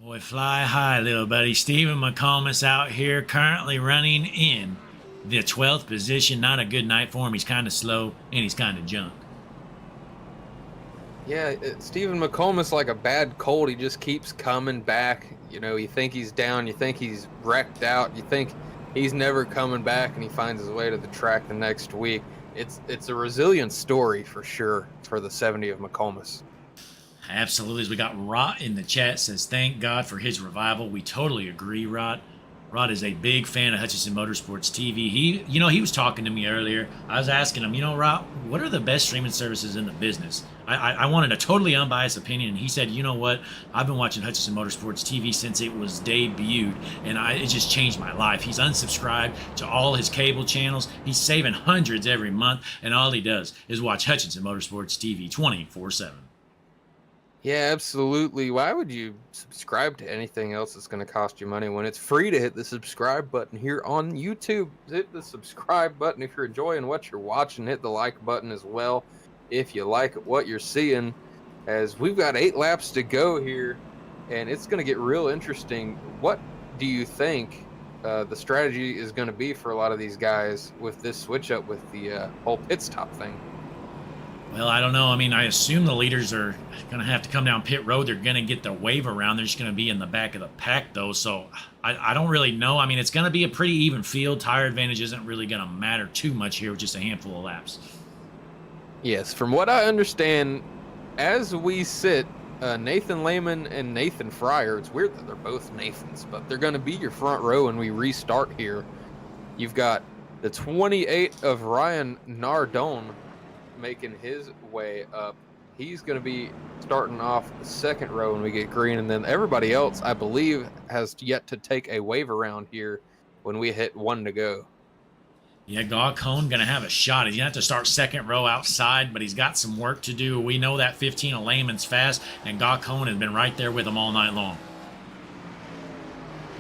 Speaker 1: Boy, fly high, little buddy. Stephen McComas out here currently running in the 12th position. Not a good night for him. He's kind of slow, and he's kind of junk.
Speaker 2: Yeah, Stephen McComas, like a bad cold, he just keeps coming back. You know, you think he's down, you think he's wrecked out, you think he's never coming back, and he finds his way to the track the next week. It's a resilient story for sure for the 70 of McComas.
Speaker 1: Absolutely. As we got Rot in the chat, says, thank God for his revival. We totally agree, Rot. Rod is a big fan of Hutchinson Motorsports TV. He was talking to me earlier. I was asking him, Rod, what are the best streaming services in the business? I wanted a totally unbiased opinion, and he said, you know what? I've been watching Hutchinson Motorsports TV since it was debuted, and it just changed my life. He's unsubscribed to all his cable channels. He's saving hundreds every month, and all he does is watch Hutchinson Motorsports TV 24/7.
Speaker 2: Yeah, absolutely. Why would you subscribe to anything else that's going to cost you money when it's free to hit the subscribe button here on YouTube? Hit the subscribe button if you're enjoying what you're watching. Hit the like button as well if you like what you're seeing, as we've got 8 laps to go here, and it's going to get real interesting. What do you think the strategy is going to be for a lot of these guys with this switch up with the whole pit stop thing?
Speaker 1: Well, I don't know. I mean, I assume the leaders are going to have to come down pit road. They're going to get the wave around. They're just going to be in the back of the pack, though. So I don't really know. I mean, it's going to be a pretty even field. Tire advantage isn't really going to matter too much here with just a handful of laps.
Speaker 2: Yes, from what I understand, as we sit, Nathan Lehman and Nathan Fryer, it's weird that they're both Nathans, but they're going to be your front row when we restart here. You've got the 28 of Ryan Nardone making his way up. He's going to be starting off the second row when we get green, and then everybody else, I believe, has yet to take a wave around here when we hit 1 to go.
Speaker 1: Yeah, Gawcone going to have a shot. He's going to have to start second row outside, but he's got some work to do. We know that 15 of Lehman's fast, and Gawcone has been right there with him all night long.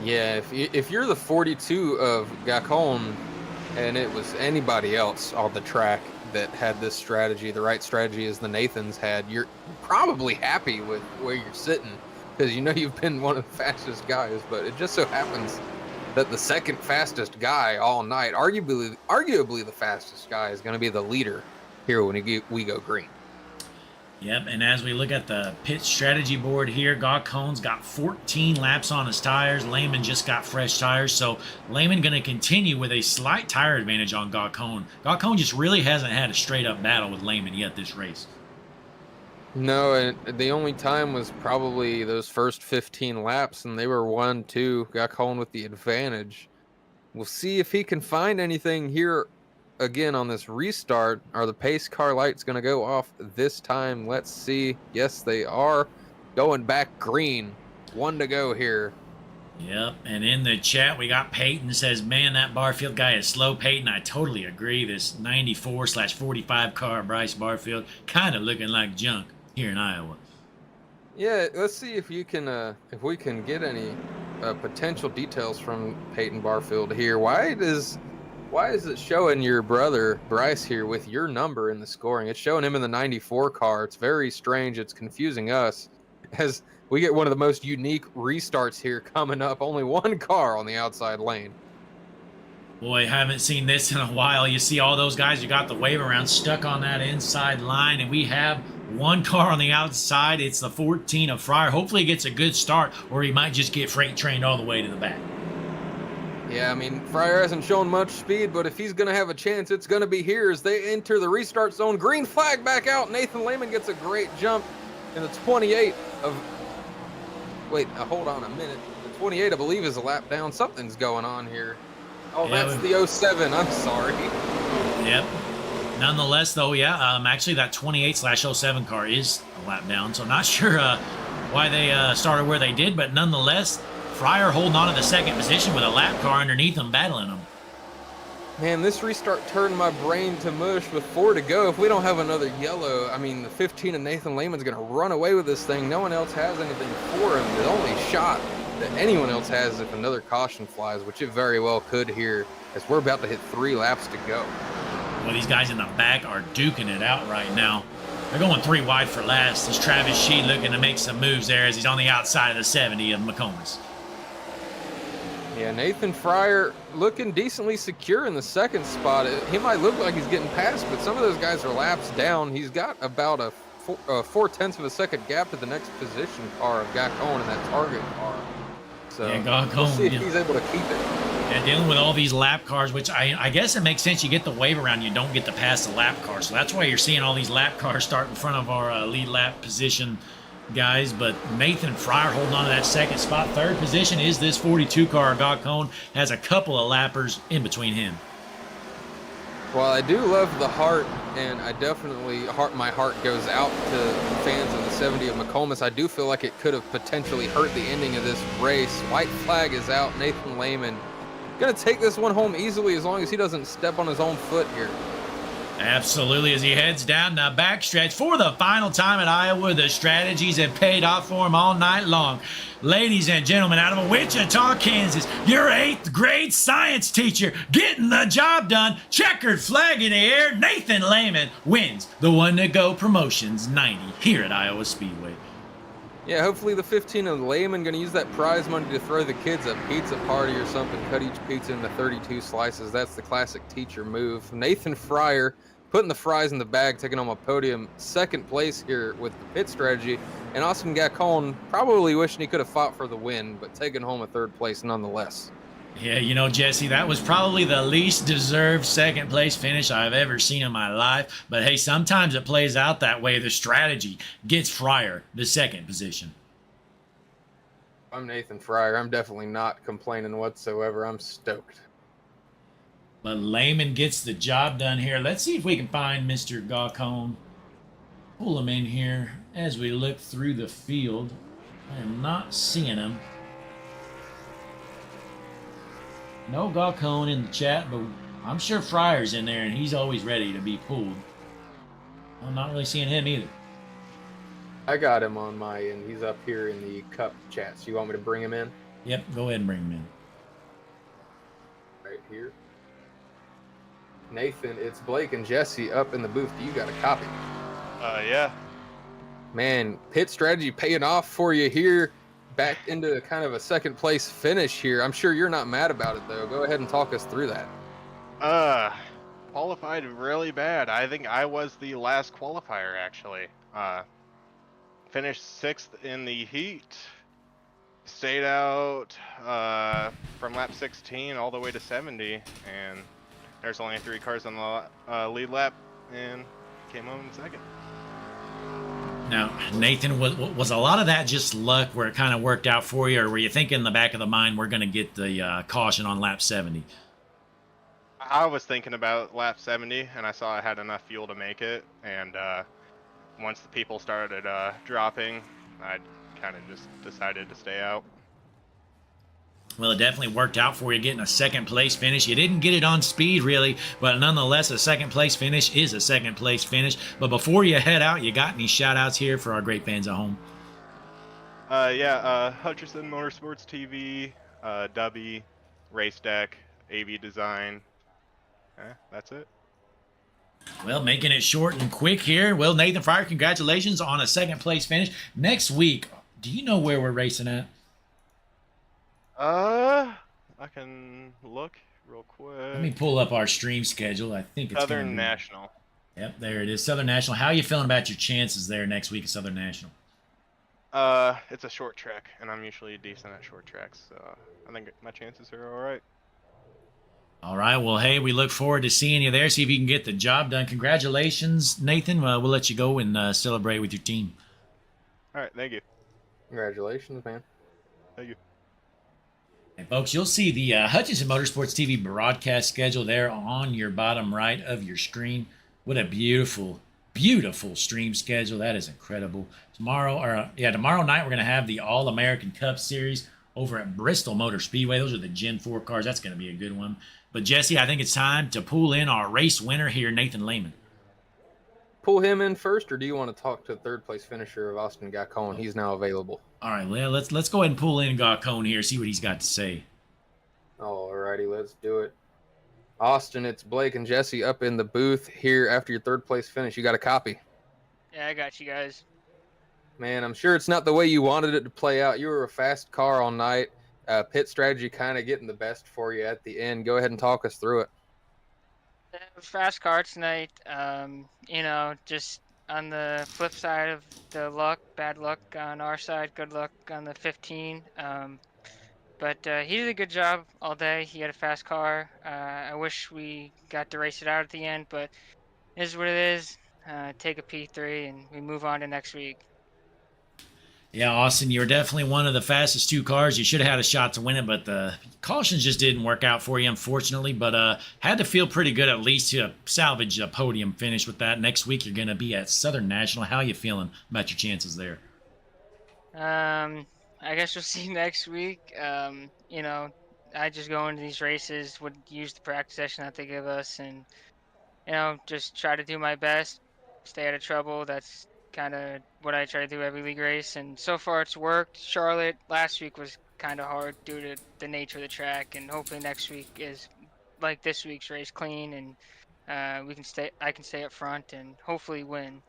Speaker 2: Yeah, if you're the 42 of Gawcone and it was anybody else on the track that had this strategy, the right strategy as the Nathans had, you're probably happy with where you're sitting because you've been one of the fastest guys, but it just so happens that the second fastest guy all night, arguably the fastest guy, is going to be the leader here when we go green.
Speaker 1: Yep, and as we look at the pit strategy board here, Gawcone's got 14 laps on his tires. Lehman just got fresh tires, so Lehman going to continue with a slight tire advantage on Gawcone. Gawcone just really hasn't had a straight-up battle with Lehman yet this race.
Speaker 2: No, and the only time was probably those first 15 laps, and they were 1-2. Got Colin with the advantage. We'll see if he can find anything here again on this restart. Are the pace car lights going to go off this time? Let's see. Yes, they are going back green. 1 to go here.
Speaker 1: Yep, and in the chat we got Peyton says, man, that Barfield guy is slow. Peyton, I totally agree. This 94/45 car, Bryce Barfield, kind of looking like junk here in Iowa.
Speaker 2: Yeah, let's see if you can, if we can get any potential details from Peyton Barfield here. Why is it showing your brother Bryce here with your number in the scoring? It's showing him in the 94 car. It's very strange. It's confusing us as we get one of the most unique restarts here coming up. Only one car on the outside lane.
Speaker 1: Boy, haven't seen this in a while. You see all those guys who got the wave around stuck on that inside line, and we have one car on the outside. It's the 14 of Fryer. Hopefully he gets a good start, or he might just get freight trained all the way to the back.
Speaker 2: Yeah, I mean, Fryer hasn't shown much speed, but if he's going to have a chance, it's going to be here as they enter the restart zone. Green flag back out. Nathan Lehman gets a great jump in the 28 of... Wait, hold on a minute. The 28, I believe, is a lap down. Something's going on here. Oh, yeah, that's the 07. I'm sorry.
Speaker 1: Yep. Nonetheless, though, yeah, actually that 28/07 car is a lap down, so not sure why they started where they did, but nonetheless, Fryer holding on to the second position with a lap car underneath him, battling him.
Speaker 2: Man, this restart turned my brain to mush with 4 to go. If we don't have another yellow, I mean, the 15 of Nathan Lehman's going to run away with this thing. No one else has anything for him. The only shot that anyone else has is if another caution flies, which it very well could here, as we're about to hit 3 laps to go.
Speaker 1: Well, these guys in the back are duking it out right now. They're going 3 wide for last. This Travis Sheed looking to make some moves there as he's on the outside of the 70 of McComas.
Speaker 2: Yeah, Nathan Fryer looking decently secure in the second spot. He might look like he's getting past, but some of those guys are laps down. He's got about a 4/10 of a second gap to the next position car of Guy Cohen in that target car. So
Speaker 1: yeah,
Speaker 2: we'll see if he's able to keep it.
Speaker 1: Yeah, dealing with all these lap cars, which I guess it makes sense. You get the wave around, you don't get to pass the lap car. So that's why you're seeing all these lap cars start in front of our lead lap position guys. But Nathan Fryer holding on to that second spot. Third position is this 42 car. Gaucon has a couple of lappers in between him.
Speaker 2: Well, I do love the heart, and I definitely, my heart goes out to fans of the 70 of McComas. I do feel like it could have potentially hurt the ending of this race. White flag is out. Nathan Lehman going to take this one home easily as long as he doesn't step on his own foot here.
Speaker 1: Absolutely, as he heads down the backstretch for the final time at Iowa. The strategies have paid off for him all night long. Ladies and gentlemen, out of Wichita, Kansas, your 8th grade science teacher getting the job done. Checkered flag in the air. Nathan Lehman wins the One to Go Promotions 90 here at Iowa Speedway.
Speaker 2: Yeah, hopefully the 15 of Lehman going to use that prize money to throw the kids a pizza party or something. Cut each pizza into 32 slices. That's the classic teacher move. Nathan Fryer putting the fries in the bag, taking on a podium. Second place here with the pit strategy. And Austin Gacon probably wishing he could have fought for the win, but taking home a 3rd place nonetheless.
Speaker 1: Yeah, you know, Jesse, that was probably the least deserved second place finish I've ever seen in my life. But hey, sometimes it plays out that way. The strategy gets Fryer the second position.
Speaker 2: I'm Nathan Fryer. I'm definitely not complaining whatsoever. I'm stoked.
Speaker 1: But Lehman gets the job done here. Let's see if we can find Mr. Gaucon. Pull him in here as we look through the field. I am not seeing him. No Gaucon in the chat, but I'm sure Fryer's in there, and he's always ready to be pulled. I'm not really seeing him either.
Speaker 2: I got him on my end. He's up here in the cup chats. You want me to bring him in?
Speaker 1: Yep, go ahead and bring him in.
Speaker 2: Right here. Nathan, it's Blake and Jesse up in the booth. Do you got a copy?
Speaker 3: Yeah.
Speaker 2: Man, pit strategy paying off for you here. Back into kind of a second place finish here. I'm sure you're not mad about it though. Go ahead and talk us through that.
Speaker 3: Qualified really bad. I think I was the last qualifier actually. Finished 6th in the heat. Stayed out from lap 16 all the way to 70, and there's only 3 cars on the lead lap, and came home in 2nd.
Speaker 1: Now, Nathan, was a lot of that just luck where it kind of worked out for you, or were you thinking in the back of the mind we're going to get the caution on lap 70?
Speaker 3: I was thinking about lap 70, and I saw I had enough fuel to make it. And once the people started dropping, I kind of just decided to stay out.
Speaker 1: Well, it definitely worked out for you getting a second place finish. You didn't get it on speed, really, but nonetheless, a second place finish is a second place finish. But before you head out, you got any shout outs here for our great fans at home?
Speaker 3: Yeah, Hutcherson Motorsports TV, Dubby, Race Deck, AV Design. That's it.
Speaker 1: Well, making it short and quick here. Well, Nathan Fryer, congratulations on a second place finish. Next week, do you know where we're racing at?
Speaker 3: I can look real quick.
Speaker 1: Let me pull up our stream schedule. I think it's
Speaker 3: Southern National.
Speaker 1: Yep, there it is. Southern National. How are you feeling about your chances there next week at Southern National?
Speaker 3: It's a short track, and I'm usually decent at short tracks, so I think my chances are all right.
Speaker 1: All right. Well, hey, we look forward to seeing you there. See if you can get the job done. Congratulations, Nathan. We'll let you go and celebrate with your team.
Speaker 3: All right. Thank you.
Speaker 2: Congratulations, man.
Speaker 3: Thank you.
Speaker 1: And folks, you'll see the Hutchinson Motorsports TV broadcast schedule there on your bottom right of your screen. What a beautiful, beautiful stream schedule. That is incredible. Tomorrow night, we're going to have the All-American Cup Series over at Bristol Motor Speedway. Those are the Gen 4 cars. That's going to be a good one. But, Jesse, I think it's time to pull in our race winner here, Nathan Lehman.
Speaker 2: Pull him in first, or do you want to talk to third place finisher of Austin Gacon? He's now available.
Speaker 1: All right, well, let's go ahead and pull in Gacon here, see what he's got to say.
Speaker 2: All righty, let's do it. Austin, it's Blake and Jesse up in the booth here after your third place finish. You got a copy?
Speaker 4: Yeah, I got you guys.
Speaker 2: Man, I'm sure it's not the way you wanted it to play out. You were a fast car all night. Pit strategy kind of getting the best for you at the end. Go ahead and talk us through it.
Speaker 4: Fast car tonight. Just on the flip side of the luck, bad luck on our side, good luck on the 15. But he did a good job all day. He had a fast car. I wish we got to race it out at the end, but it is what it is. Take a P3 and we move on to next week.
Speaker 1: Yeah, Austin, you were definitely one of the fastest two cars. You should have had a shot to win it, but the cautions just didn't work out for you, unfortunately. But had to feel pretty good at least to salvage a podium finish with that. Next week, you're going to be at Southern National. How are you feeling about your chances there?
Speaker 4: I guess we'll see next week. I just go into these races, would use the practice session that they give us, and just try to do my best, stay out of trouble. That's kind of what I try to do every league race, and so far it's worked. Charlotte last week was kind of hard due to the nature of the track, and hopefully next week is like this week's race, clean, and I can stay up front and hopefully win.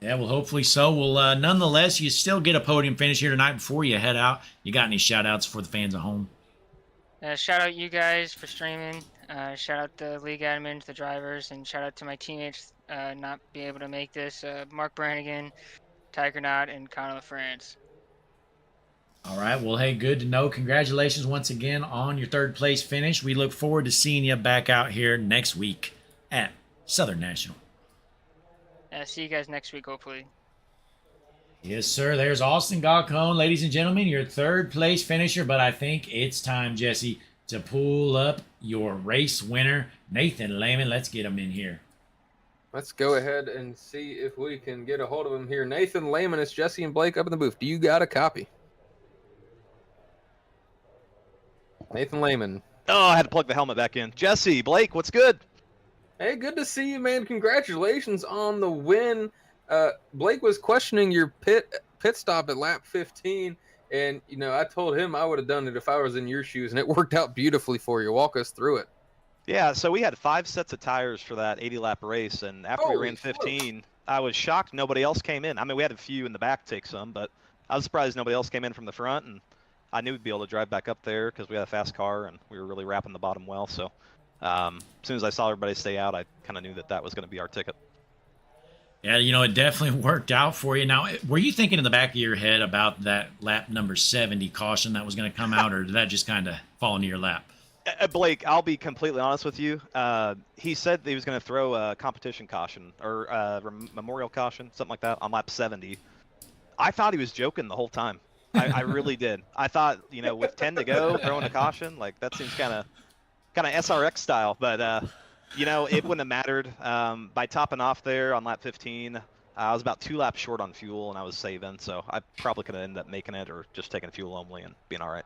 Speaker 1: Yeah, well, hopefully so. Well, nonetheless, you still get a podium finish here tonight. Before you head out, you got any shout-outs for the fans at home?
Speaker 4: Shout out you guys for streaming. Shout out the league admins, the drivers, and shout out to my teammates not being able to make this. Mark Brannigan, Tiger Knott, and Connor LaFrance.
Speaker 1: All right. Well, hey, good to know. Congratulations once again on your third place finish. We look forward to seeing you back out here next week at Southern National.
Speaker 4: See you guys next week, hopefully.
Speaker 1: Yes, sir. There's Austin Gacon, ladies and gentlemen, your third place finisher. But I think it's time, Jesse, to pull up your race winner, Nathan Lehman. Let's get him in here.
Speaker 2: Let's go ahead and see if we can get a hold of him here. Nathan Lehman, it's Jesse and Blake up in the booth. Do you got a copy? Nathan Lehman.
Speaker 5: Oh, I had to plug the helmet back in. Jesse, Blake, what's good?
Speaker 2: Hey, good to see you, man. Congratulations on the win. Blake was questioning your pit stop at lap 15, and I told him I would have done it if I was in your shoes, and it worked out beautifully for you. Walk us through it.
Speaker 5: Yeah, so we had 5 sets of tires for that 80-lap race, and after we ran 15, I was shocked nobody else came in. I mean, we had a few in the back take some, but I was surprised nobody else came in from the front, and I knew we'd be able to drive back up there because we had a fast car, and we were really wrapping the bottom well. So as soon as I saw everybody stay out, I kind of knew that was going to be our ticket.
Speaker 1: Yeah, it definitely worked out for you. Now, were you thinking in the back of your head about that lap number 70 caution that was going to come out, or did that just kind of fall into your lap?
Speaker 5: Blake, I'll be completely honest with you. He said that he was going to throw a competition caution or memorial caution, something like that, on lap 70. I thought he was joking the whole time. I really did. I thought, with 10 to go, throwing a caution, like that seems kind of SRX style. But it wouldn't have mattered. By topping off there on lap 15, I was about 2 laps short on fuel, and I was saving, so I probably could have ended up making it or just taking fuel only and being all right.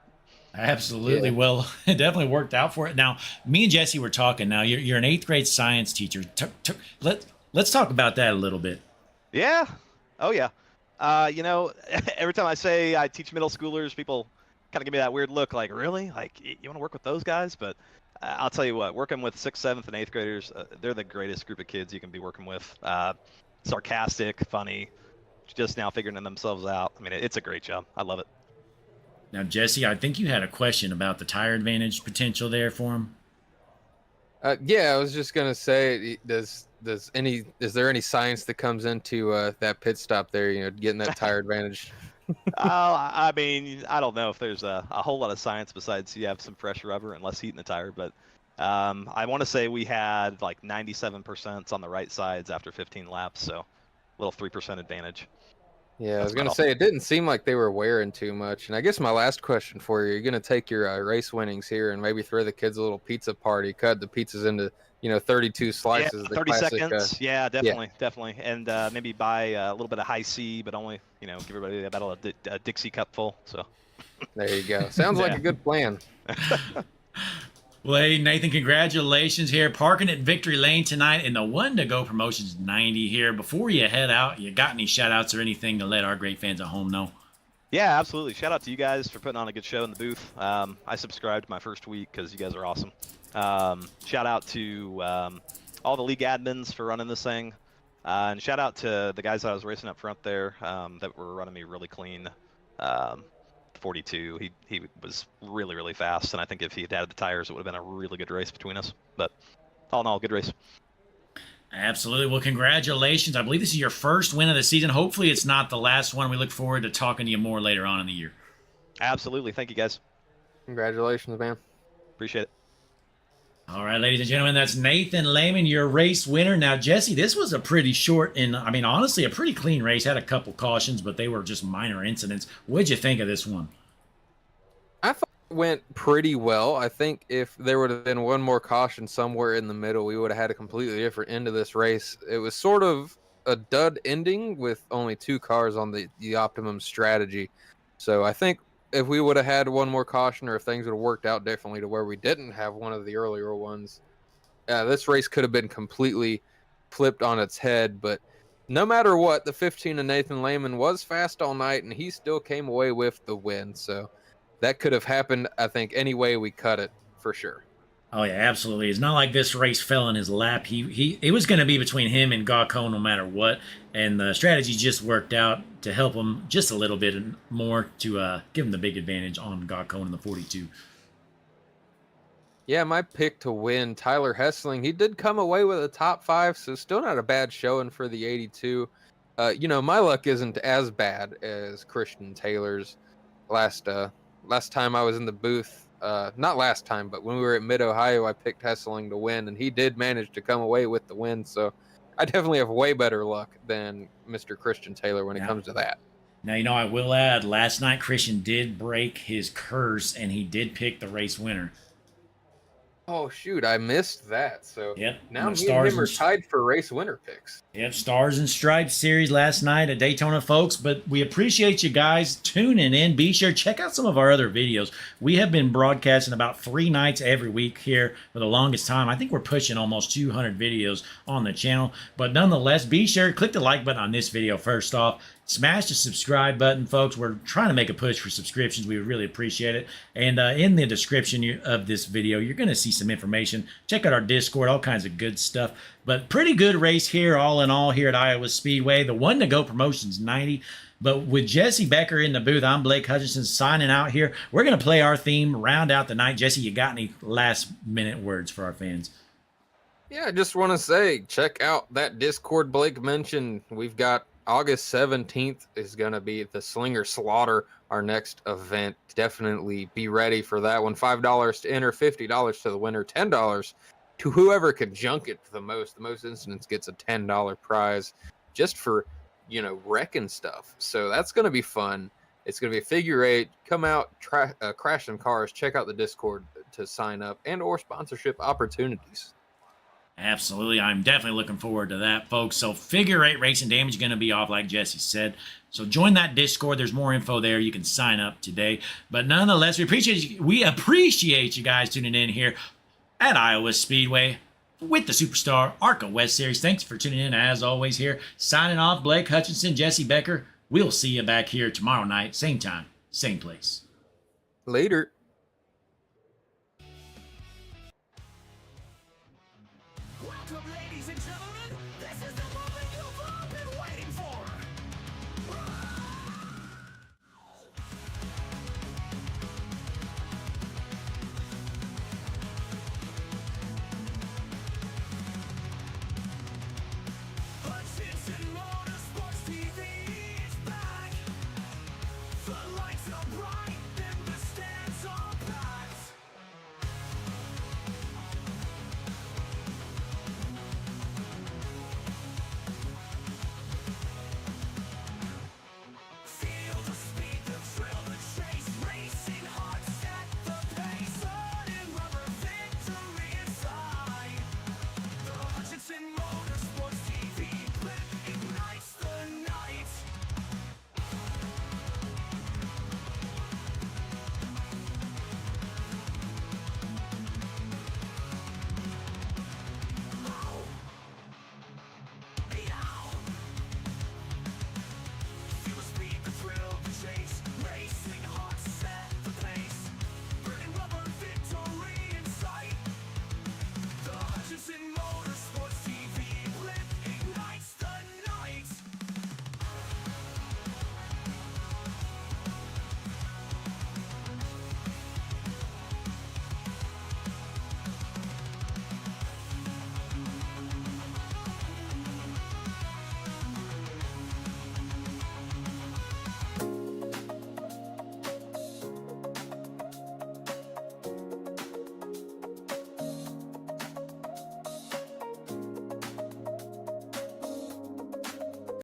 Speaker 1: Absolutely.
Speaker 2: Yeah.
Speaker 1: Well, it definitely worked out for it. Now, me and Jesse were talking. Now, you're an 8th grade science teacher. Let's talk about that a little bit.
Speaker 5: Yeah. Oh, yeah. Every time I say I teach middle schoolers, people kind of give me that weird look like, really? Like, you want to work with those guys? But I'll tell you what, working with 6th, 7th, and 8th graders, they're the greatest group of kids you can be working with. Sarcastic, funny, just now figuring themselves out. I mean, it's a great job. I love it.
Speaker 1: Now, Jesse, I think you had a question about the tire advantage potential there for him.
Speaker 2: Yeah, I was just gonna say, is there any science that comes into that pit stop there? Getting that tire advantage.
Speaker 5: I mean, I don't know if there's a whole lot of science besides you have some fresh rubber and less heat in the tire, but I want to say we had like 97% on the right sides after 15 laps, so a little 3% advantage.
Speaker 2: Yeah, I was gonna say it didn't seem like they were wearing too much. And I guess my last question for you: you're gonna take your race winnings here and maybe throw the kids a little pizza party, cut the pizzas into 32 slices.
Speaker 5: Yeah,
Speaker 2: the
Speaker 5: 30
Speaker 2: classic,
Speaker 5: seconds. Yeah, definitely, and maybe buy a little bit of high C, but only give everybody about a Dixie cup full. So
Speaker 2: there you go. Sounds like a good plan.
Speaker 1: Well, hey, Nathan, congratulations here. Parking at Victory Lane tonight in the One to Go Promotions 90 here. Before you head out, you got any shout outs or anything to let our great fans at home know?
Speaker 5: Yeah, absolutely. Shout out to you guys for putting on a good show in the booth. I subscribed my first week because you guys are awesome. Shout out to all the league admins for running this thing. And shout out to the guys that I was racing up front there that were running me really clean. 42. He was really, really fast, and I think if he had added the tires, it would have been a really good race between us. But all in all, good race.
Speaker 1: Absolutely. Well, congratulations. I believe this is your first win of the season. Hopefully it's not the last one. We look forward to talking to you more later on in the year.
Speaker 5: Absolutely. Thank you, guys.
Speaker 2: Congratulations, man.
Speaker 5: Appreciate it.
Speaker 1: All right, ladies and gentlemen, that's Nathan Lehman, your race winner. Now, Jesse, this was a pretty short and, honestly, a pretty clean race. Had a couple cautions, but they were just minor incidents. What'd you think of this one?
Speaker 2: I thought it went pretty well. I think if there would have been one more caution somewhere in the middle, we would have had a completely different end of this race. It was sort of a dud ending with only 2 cars on the optimum strategy. So I think if we would have had one more caution, or if things would have worked out differently to where we didn't have one of the earlier ones, this race could have been completely flipped on its head. But no matter what, the 15 of Nathan Lehman was fast all night, and he still came away with the win. So that could have happened, I think, any way we cut it, for sure.
Speaker 1: Oh, yeah, absolutely. It's not like this race fell in his lap. It was going to be between him and Gauco no matter what, and the strategy just worked out to help him just a little bit more to give him the big advantage on Gauco in the 42.
Speaker 2: Yeah, my pick to win, Tyler Hessling, he did come away with a top 5, so still not a bad showing for the 82. My luck isn't as bad as Christian Taylor's. Last time I was in the booth, not last time, but when we were at Mid-Ohio, I picked Hessling to win, and he did manage to come away with the win. So I definitely have way better luck than Mr. Christian Taylor when it comes to that.
Speaker 1: Now, I will add, last night Christian did break his curse, and he did pick the race winner.
Speaker 2: Oh, shoot, I missed that. So
Speaker 1: yep.
Speaker 2: Now me and him are tied for race winner picks.
Speaker 1: Yep, Stars and Stripes series last night at Daytona, folks. But we appreciate you guys tuning in. Be sure to check out some of our other videos. We have been broadcasting about 3 nights every week here for the longest time. I think we're pushing almost 200 videos on the channel. But nonetheless, be sure to click the like button on this video first off. Smash the subscribe button, folks. We're trying to make a push for subscriptions. We would really appreciate it. And in the description of this video, you're going to see some information. Check out our Discord, all kinds of good stuff. But pretty good race here, all in all, here at Iowa Speedway. The One to Go Promotions 90. But with Jesse Becker in the booth, I'm Blake Hutchinson signing out here. We're going to play our theme, round out the night. Jesse, you got any last-minute words for our fans?
Speaker 2: Yeah, I just want to say, check out that Discord Blake mentioned. We've got August 17th is going to be the Slinger Slaughter, our next event. Definitely be ready for that one. $5 to enter, $50 to the winner, $10 to whoever can junk it the most. The most incidents gets a $10 prize just for, wrecking stuff. So that's going to be fun. It's going to be a figure eight. Come out, crash some cars, check out the Discord to sign up, and or sponsorship opportunities.
Speaker 1: Absolutely. I'm definitely looking forward to that, folks. So figure eight racing damage is going to be off, like Jesse said. So join that Discord. There's more info there. You can sign up today. But nonetheless, we appreciate you guys tuning in here at Iowa Speedway with the SuperStar ARCA West Series. Thanks for tuning in, as always, here. Signing off, Blake Hutchinson, Jesse Becker. We'll see you back here tomorrow night, same time, same place.
Speaker 2: Later.
Speaker 6: Welcome, ladies and gentlemen. This is the moment.